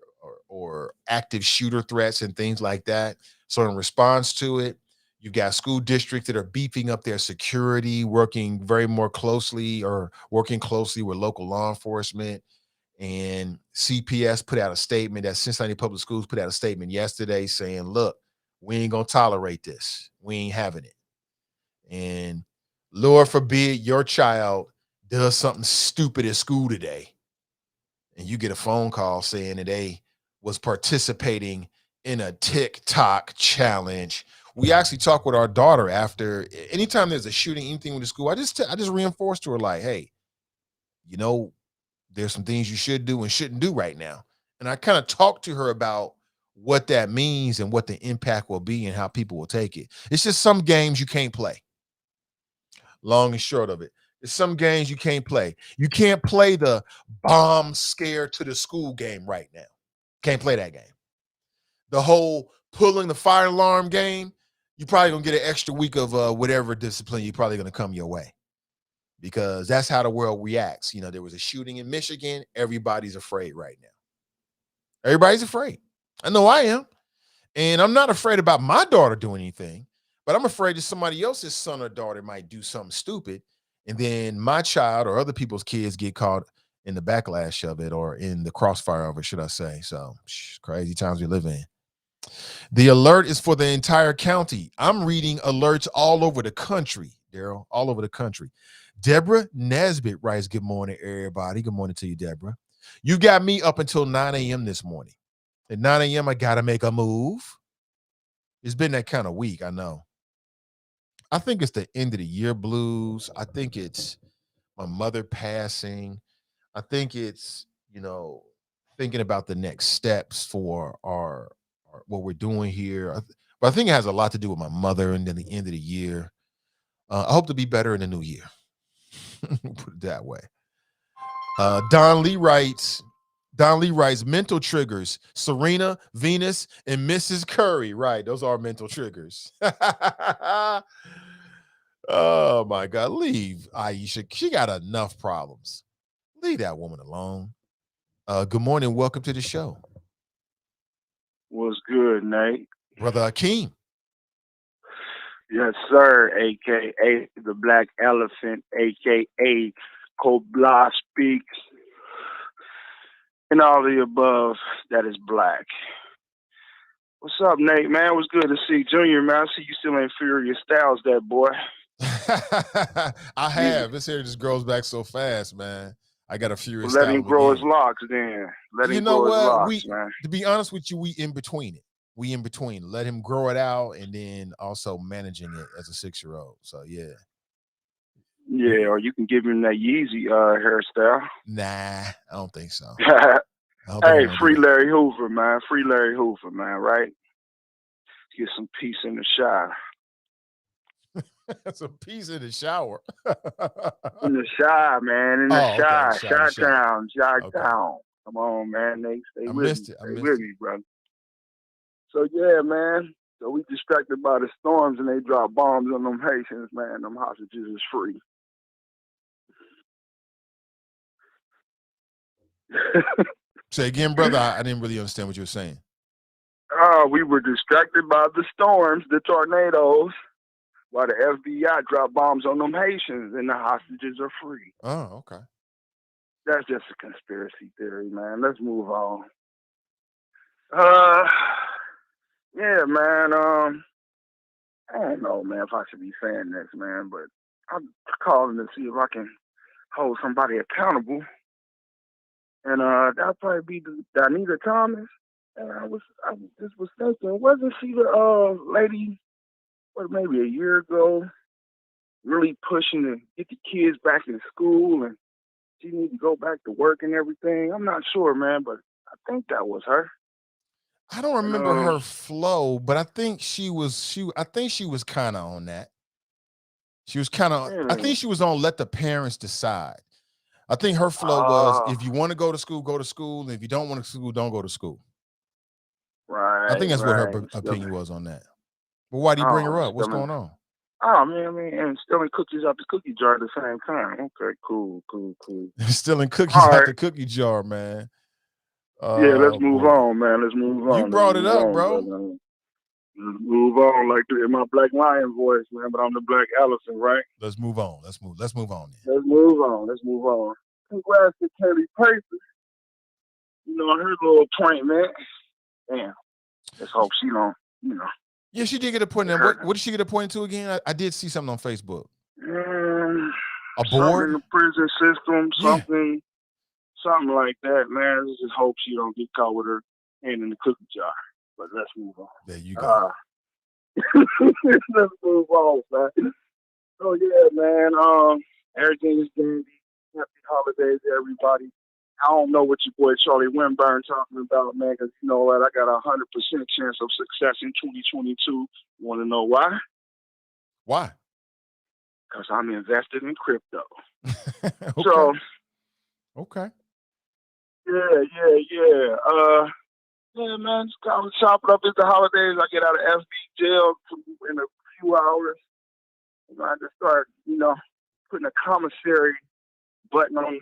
active shooter threats and things like that. So in response to it, you've got school districts that are beefing up their security, working closely with local law enforcement. And CPS put out a statement, that Cincinnati Public Schools put out a statement yesterday saying, look, we ain't going to tolerate this. We ain't having it. And Lord forbid your child does something stupid at school today, and you get a phone call saying that they was participating in a TikTok challenge. We actually talk with our daughter after. Anytime there's a shooting, anything with the school, I just reinforce to her, like, hey, there's some things you should do and shouldn't do right now. And I kind of talk to her about what that means and what the impact will be and how people will take it. It's just some games you can't play. Long and short of it. It's some games you can't play. You can't play the bomb scare to the school game right now. Can't play that game. The whole pulling the fire alarm game, you're probably going to get an extra week of whatever discipline you're probably going to come your way, because that's how the world reacts. There was a shooting in Michigan. Everybody's afraid right now. Everybody's afraid. I know I am. And I'm not afraid about my daughter doing anything, but I'm afraid that somebody else's son or daughter might do something stupid. And then my child or other people's kids get caught in the backlash of it or in the crossfire of it, should I say. So crazy times we live in. The alert is for the entire county. I'm reading alerts all over the country, Daryl, all over the country. Deborah Nesbitt writes, good morning, everybody. Good morning to you, Deborah. You got me up until 9 a.m. this morning. At 9 a.m., I got to make a move. It's been that kind of week, I know. I think it's the end of the year blues. I think it's my mother passing. I think it's, thinking about the next steps for our what we're doing here. But I think it has a lot to do with my mother and then the end of the year. I hope to be better in the new year. Put it that way. Don Lee writes, mental triggers. Serena, Venus, and Mrs. Curry. Right. Those are mental triggers. Oh, my God. Leave Aisha. She got enough problems. Leave that woman alone. Good morning. Welcome to the show. What's good, Nate? Brother Akeem. Yes, sir. AKA the Black Elephant, AKA Kobla Speaks, and all the above that is black. What's up, Nate, man? What's good to see Junior, man? I see you still in Furious Styles, that boy. I have. This hair just grows back so fast, man. I got a Furious Let him grow again. his locks then. Let him grow his locks, man. To be honest with you, we in between it. We in between. Let him grow it out and then also managing it as a 6-year-old. So, yeah. Yeah, or you can give him that Yeezy hairstyle. Nah, I don't think so. Hey, free Larry Hoover, man. Free Larry Hoover, man, right? Get some peace in the shower. Some peace in the shower. In the shower, man. In the shower. Okay. Shot down. Come on, man. Stay with me, brother. So, yeah, man. So we distracted by the storms and they drop bombs on them Haitians, man. Them hostages is free. Say again, brother. I didn't really understand what you were saying. We were distracted by the storms, the tornadoes, while the FBI dropped bombs on them Haitians and the hostages are free. Oh, okay. That's just a conspiracy theory, man. Let's move on. Yeah, man. I don't know, man, if I should be saying this, man, but I'm calling to see if I can hold somebody accountable. And that'll probably be Donita Thomas. And I just was thinking, wasn't she the lady, maybe a year ago, really pushing to get the kids back in school and she need to go back to work and everything? I'm not sure, man, but I think that was her. I don't remember her flow, but I think she was kind of on that. She was kind of, I think she was on let the parents decide. I think her flow was, if you want to go to school, and if you don't want to school, don't go to school. Right. I think that's what her opinion was on that. Well, why do you bring her up? What's going on? Oh, man, and stealing cookies out the cookie jar at the same time. Okay, cool. Stealing cookies out the cookie jar, man. Yeah, let's move on, man. Let's move on. You brought it up, bro. Let's move on, like in my Black Lion voice, man. But I'm the Black Elephant, right? Let's move on. Let's move on. Then. Let's move on. Congrats to Kelly Paper. Her little appointment. Damn. Let's hope she don't. Yeah, she did get appointed. What did she get appointed to again? I did see something on Facebook. A board in the prison system, something like that, man. Let's just hope she don't get caught with her hand in the cookie jar. But let's move on. There you go. Let's move on, man. So yeah, man. Everything is dandy. Happy holidays, everybody. I don't know what your boy Charlie Winburn talking about, man, because you know what? I got 100% chance of success in 2022. You want to know why? Why? Because I'm invested in crypto. Okay. So. Okay. Yeah. Yeah, man, just kind of chop it up. It's the holidays. I get out of FB jail in a few hours. I just start, putting a commissary button on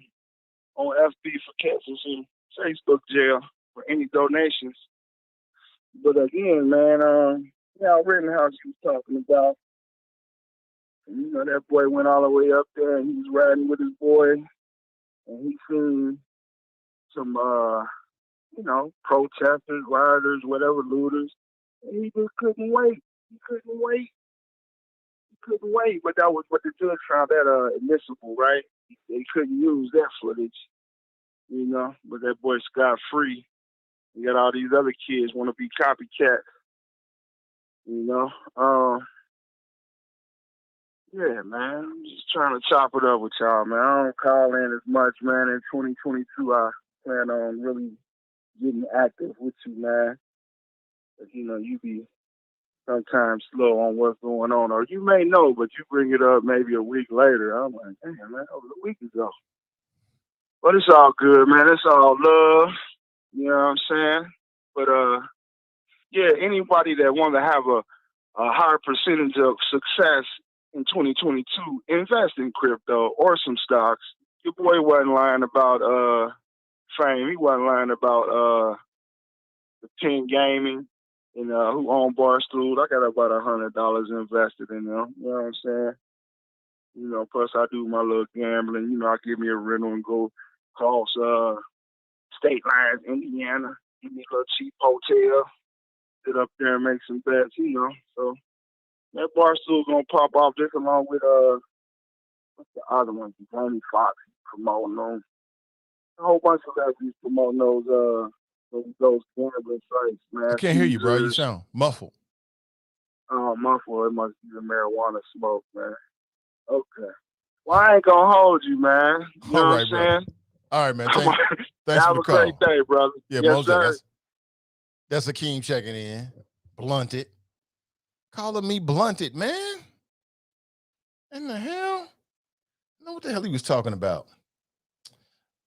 FB for cancels in Facebook jail for any donations. But again, man, Rittenhouse you was talking about. You know, that boy went all the way up there and he was riding with his boy and he seen some, protesters, rioters, whatever, looters. And he just couldn't wait. He couldn't wait. He couldn't wait. But that was what the judge found that admissible, right? They couldn't use that footage, you know. But that boy scot free. You got all these other kids want to be copycats, you know. Yeah, man. I'm just trying to chop it up with y'all, man. I don't call in as much, man. In 2022, I plan on really getting active with you, man. But, you know, you be sometimes slow on what's going on. Or you may know, but you bring it up maybe a week later. I'm like, damn, man, that was a week ago. But it's all good, man. It's all love. You know what I'm saying? But, anybody that want to have a higher percentage of success in 2022, invest in crypto or some stocks. Your boy wasn't lying about fame. He wasn't lying about the Pin Gaming and who owned Barstool. I got about $100 invested in them. You know what I'm saying? You know, plus I do my little gambling. You know, I give me a rental and go across state lines, Indiana. Give me a little cheap hotel. Sit up there and make some bets, you know. So that Barstool gonna pop off just along with what's the other one? Jamie Foxx promoting them. A whole bunch of guys promoting those gambling sites, man. I can't hear you, bro. You sound muffled. Oh, muffled. It must be the marijuana smoke, man. Okay. Well, I ain't gonna hold you, man. You know what I'm saying? All right, man. Thanks for the call. Have a great day, brother. Yeah, yes, sir. That's Akeem checking in. Blunted. Calling me blunted, man. In the hell? I know what the hell he was talking about.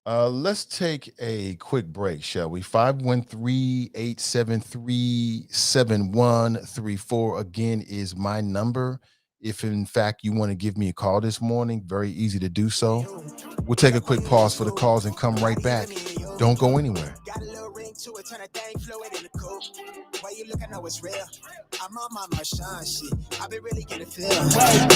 Let's take a quick break, shall we? 513-873-7134 again is my number. If in fact you want to give me a call this morning, very easy to do so. We'll take a quick pause for the calls and come right back. Don't go anywhere. Why you look, I know it's real. I'm on my Marshawn shit. I been really getting feel.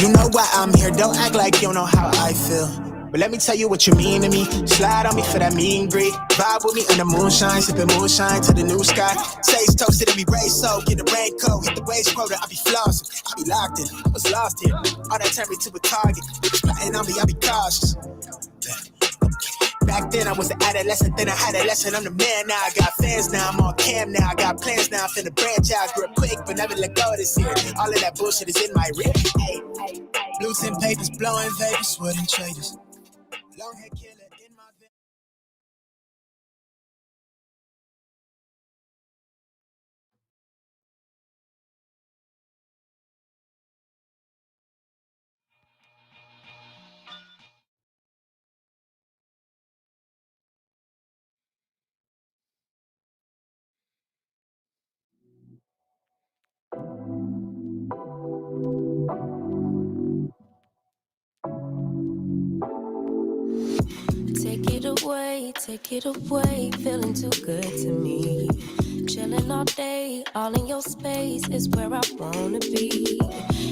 You know why I'm here. Don't act like you don't know how I feel. But let me tell you what you mean to me. Slide on me for that mean green. Vibe with me in the moonshine. Sipping moonshine to the new sky. Sage toasted and be raised so. Get the raincoat. Hit the waist quota. I be flossing. I be locked in. I was lost here. All that turned me to a target. Plotting on me. I be cautious. Back then I was an adolescent, then I had a lesson. I'm the man now, I got fans now, I'm on cam now, I got plans now, I'm finna branch out, grip quick, but never let go of this here. All of that bullshit is in my rip. Hey, blue tin papers, blowing vapors, wooden traders. Long hair killer in my Take it away, feeling too good to me. Chilling all day, all in your space is where I wanna be.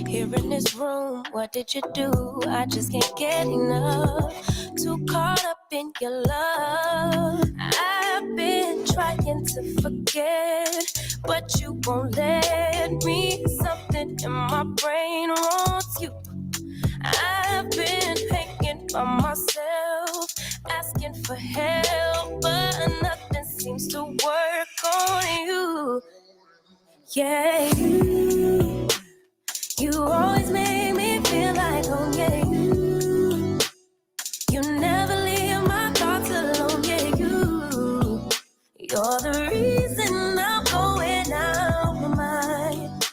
Here in this room, what did you do? I just can't get enough. Too caught up in your love. I've been trying to forget, but you won't let me. Something in my brain wants you. I've been hanging by myself, asking for help, but nothing seems to work on you. Yeah, you always make me feel like home. Yeah, you never leave my thoughts alone. Yeah, you're the reason I'm going out my mind.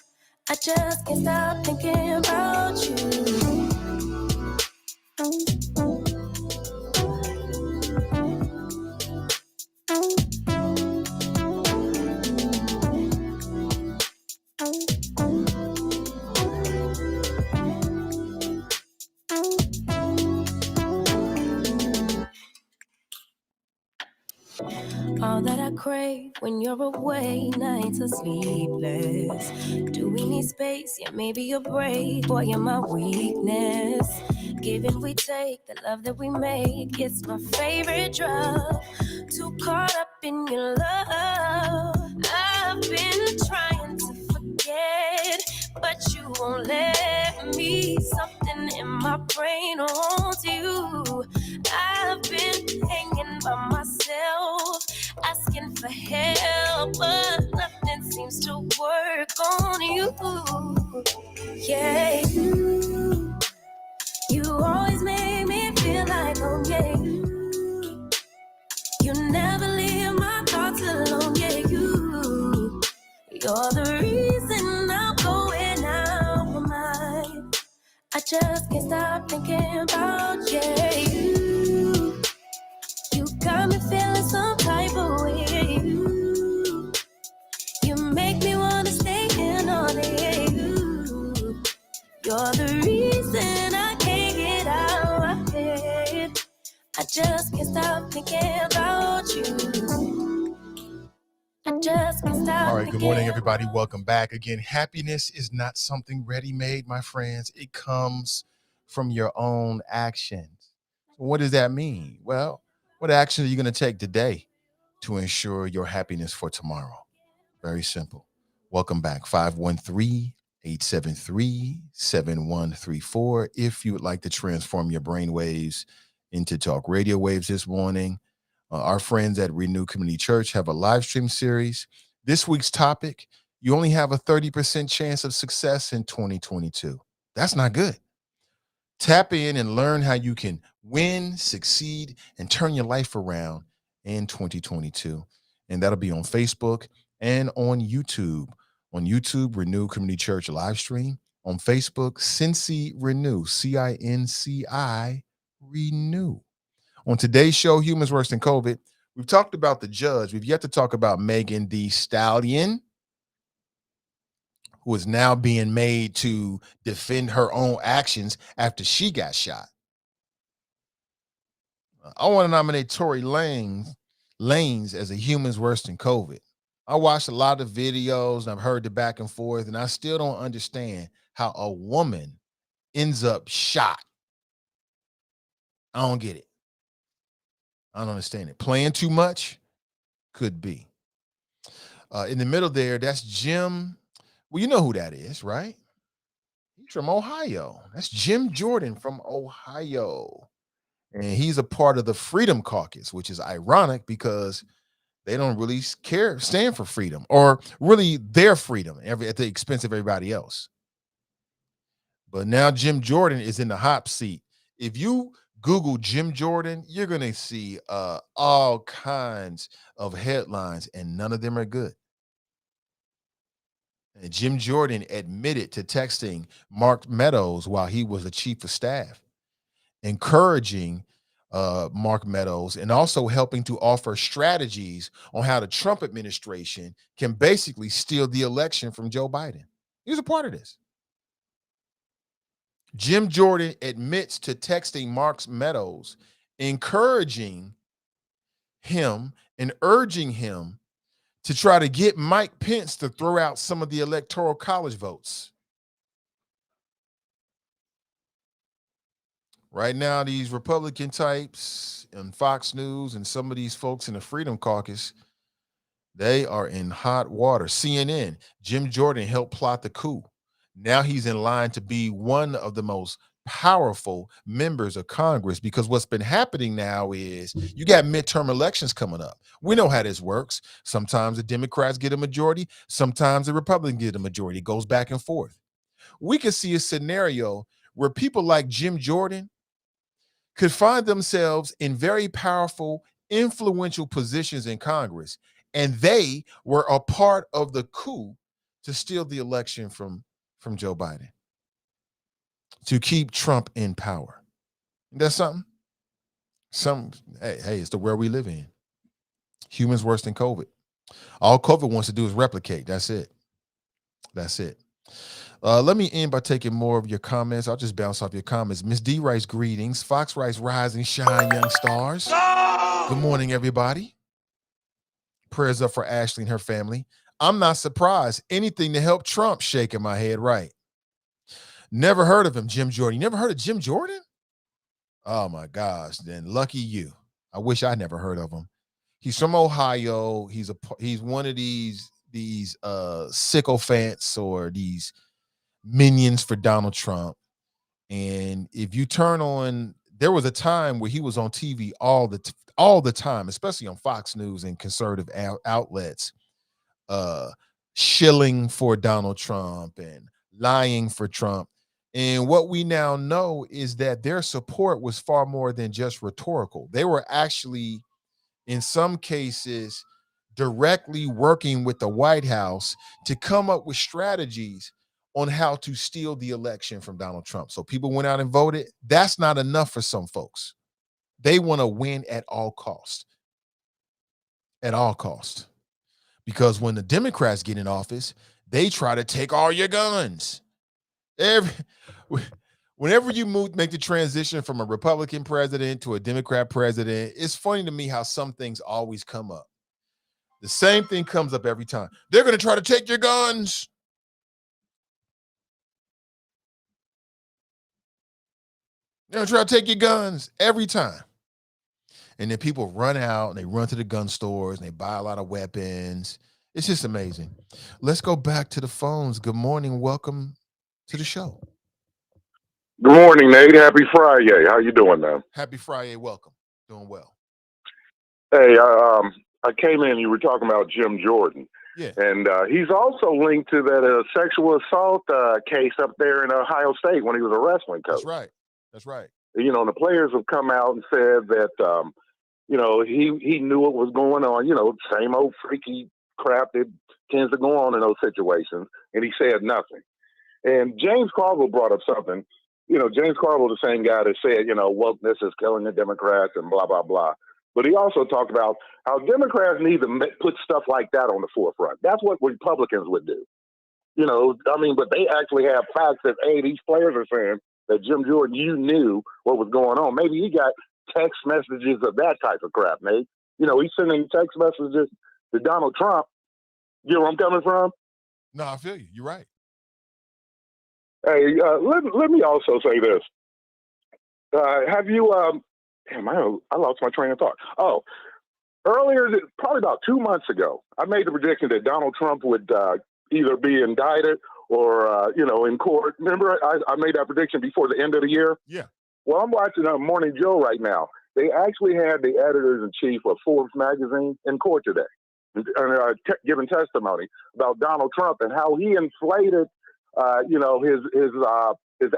I just can't stop thinking about you. All that I crave when you're away, nights are sleepless. Do we need space? Yeah, maybe a break. Boy, you're my weakness. Give and we take, the love that we make, it's my favorite drug. Too caught up in your love. I've been trying to forget, but you won't let me. Something in my brain wants you. I've been hanging by myself, asking for help, but nothing seems to work on you. Yeah, you always make me feel like, oh yeah, you never leave my thoughts alone. Yeah, you're the reason I'm going out my mind. I just can't stop thinking about you. You got me feeling some type of way. You make me wanna stay in all day. You're the reason I can't get out my head. I just can't stop thinking about you. I just can't stop. All right, good morning, everybody. Welcome back. Again, happiness is not something ready-made, my friends. It comes from your own actions. So what does that mean? Well, what actions are you going to take today to ensure your happiness for tomorrow? Very simple. Welcome back. 513-873-7134. If you would like to transform your brain waves into talk radio waves this morning, our friends at Renew Community Church have a live stream series. This week's topic, you only have a 30% chance of success in 2022. That's not good. Tap in and learn how you can win, succeed, and turn your life around in 2022. And that'll be on Facebook and on YouTube. On YouTube, Renew Community Church live stream. On Facebook, Cincy Renew, CINCI Renew. On today's show, Humans Worse Than COVID, we've talked about the judge. We've yet to talk about Megan Thee Stallion, who is now being made to defend her own actions after she got shot. I want to nominate Tory Lanez as a Humans Worse Than COVID. I watched a lot of videos and I've heard the back and forth, and I still don't understand how a woman ends up shot. I don't get it. I don't understand it. Playing too much? Could be. In the middle there, that's Jim. Well, you know who that is, right? He's from Ohio. That's Jim Jordan from Ohio. And he's a part of the Freedom Caucus, which is ironic because they don't really stand for freedom, or really their freedom at the expense of everybody else. But now Jim Jordan is in the hot seat. If you Google Jim Jordan, you're going to see all kinds of headlines, and none of them are good. And Jim Jordan admitted to texting Mark Meadows while he was the chief of staff, encouraging Mark Meadows and also helping to offer strategies on how the Trump administration can basically steal the election from Joe Biden. He was a part of this. Jim Jordan admits to texting Mark Meadows, encouraging him and urging him to try to get Mike Pence to throw out some of the Electoral College votes. Right now, these Republican types and Fox News and some of these folks in the Freedom Caucus, they are in hot water. CNN, Jim Jordan helped plot the coup. Now he's in line to be one of the most powerful members of Congress, because what's been happening now is you got midterm elections coming up. We know how this works. Sometimes the Democrats get a majority. Sometimes the Republicans get a majority. It goes back and forth. We could see a scenario where people like Jim Jordan could find themselves in very powerful, influential positions in Congress, and they were a part of the coup to steal the election from Joe Biden, to keep Trump in power. That's something. Hey, it's the world we live in. Humans worse than COVID. All COVID wants to do is replicate. That's it. Let me end by taking more of your comments. I'll just bounce off your comments. Miss D writes, greetings. Fox writes, rise and shine, young stars. Good morning, everybody. Prayers up for Ashley and her family. I'm not surprised. Anything to help Trump, shaking my head right. Never heard of him, Jim Jordan. You never heard of Jim Jordan? Oh my gosh, then lucky you. I wish I never heard of him. He's from Ohio. He's one of these sycophants or these minions for Donald Trump. And if you turn on, there was a time where he was on TV all the time, especially on Fox News and conservative outlets, shilling for Donald Trump and lying for Trump. And what we now know is that their support was far more than just rhetorical. They were actually, in some cases, directly working with the White House to come up with strategies on how to steal the election from Donald Trump. So people went out and voted. That's not enough for some folks. They want to win at all costs. At all costs. Because when the Democrats get in office, they try to take all your guns. Whenever you make the transition from a Republican president to a Democrat president, it's funny to me how some things always come up. The same thing comes up every time. They're going to try to take your guns. They're going to try to take your guns every time. And then people run out and they run to the gun stores and they buy a lot of weapons. It's just amazing. Let's go back to the phones. Good morning. Welcome to the show. Good morning, Nate. Happy Friday. How you doing, man? Happy Friday. Welcome. Doing well. Hey, I came in. You were talking about Jim Jordan. Yeah. And he's also linked to that sexual assault case up there in Ohio State when he was a wrestling coach. That's right. That's right. You know, the players have come out and said that, you know, he knew what was going on. You know, same old freaky crap that tends to go on in those situations. And he said nothing. And James Carville brought up something. You know, James Carville, the same guy that said, you know, wokeness is killing the Democrats and blah, blah, blah. But he also talked about how Democrats need to put stuff like that on the forefront. That's what Republicans would do. You know, I mean, but they actually have facts that, hey, these players are saying that Jim Jordan, you knew what was going on. Maybe he got text messages of that type of crap, Nate. You know, he's sending text messages to Donald Trump. You know where I'm coming from? No, I feel you. You're right. Hey, let me also say this. Have you, damn, I lost my train of thought. Oh, earlier, probably about 2 months ago, I made the prediction that Donald Trump would either be indicted or, you know, in court. Remember, I made that prediction before the end of the year? Yeah. Well, I'm watching Morning Joe right now. They actually had the editors-in-chief of Forbes magazine in court today, giving testimony about Donald Trump and how he inflated you know, his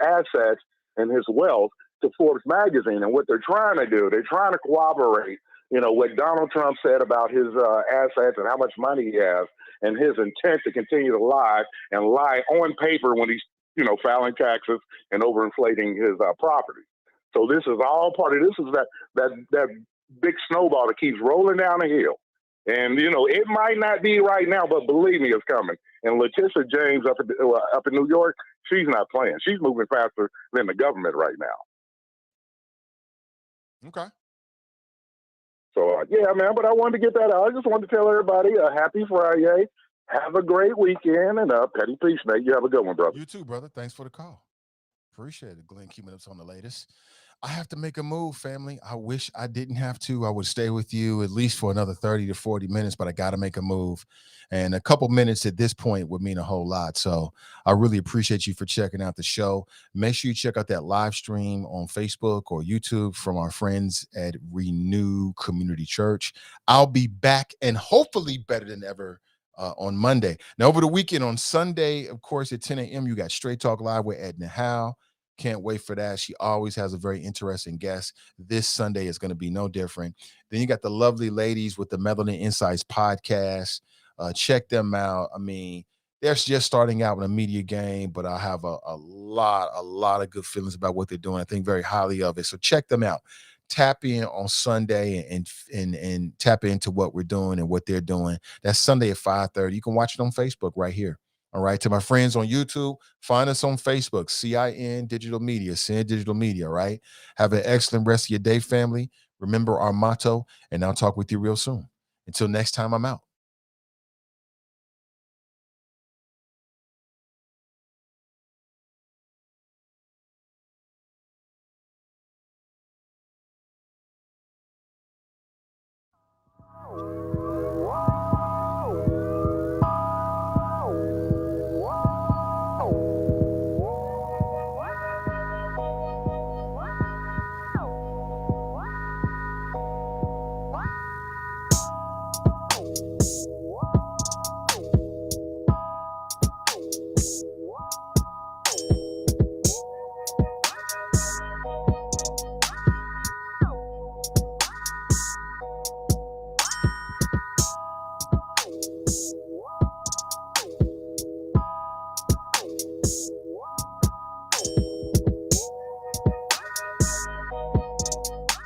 assets and his wealth to Forbes magazine. And what they're trying to do, they're trying to corroborate, you know, what Donald Trump said about his assets and how much money he has and his intent to continue to lie and lie on paper when he's, you know, filing taxes and overinflating his property. So this is all part of this is that big snowball that keeps rolling down the hill. And, you know, it might not be right now, but believe me, it's coming. And Letitia James up in New York, she's not playing. She's moving faster than the government right now. Okay. So, yeah, man, but I wanted to get that out. I just wanted to tell everybody a happy Friday. Have a great weekend, and petty peace, mate. You have a good one, brother. You too, brother. Thanks for the call. Appreciate it, Glenn, keeping us on the latest. I have to make a move, family. I wish I didn't have to. I would stay with you at least for another 30 to 40 minutes, but I got to make a move. And a couple minutes at this point would mean a whole lot. So I really appreciate you for checking out the show. Make sure you check out that live stream on Facebook or YouTube from our friends at Renew Community Church. I'll be back and hopefully better than ever on Monday. Now, over the weekend on Sunday, of course, at 10 a.m., you got Straight Talk Live with Edna Howe. Can't wait for that. She always has a very interesting guest. This Sunday is going to be no different. Then you got the lovely ladies with the Melanin Insights podcast. Check them out. I mean, they're just starting out in a media game, but I have a lot of good feelings about what they're doing. I think very highly of it. So check them out. Tap in on Sunday and tap into what we're doing and what they're doing. That's Sunday at 5:30. You can watch it on Facebook right here. All right. To my friends on YouTube, find us on Facebook, CIN Digital Media, CIN Digital Media, right? Have an excellent rest of your day, family. Remember our motto, and I'll talk with you real soon. Until next time, I'm out.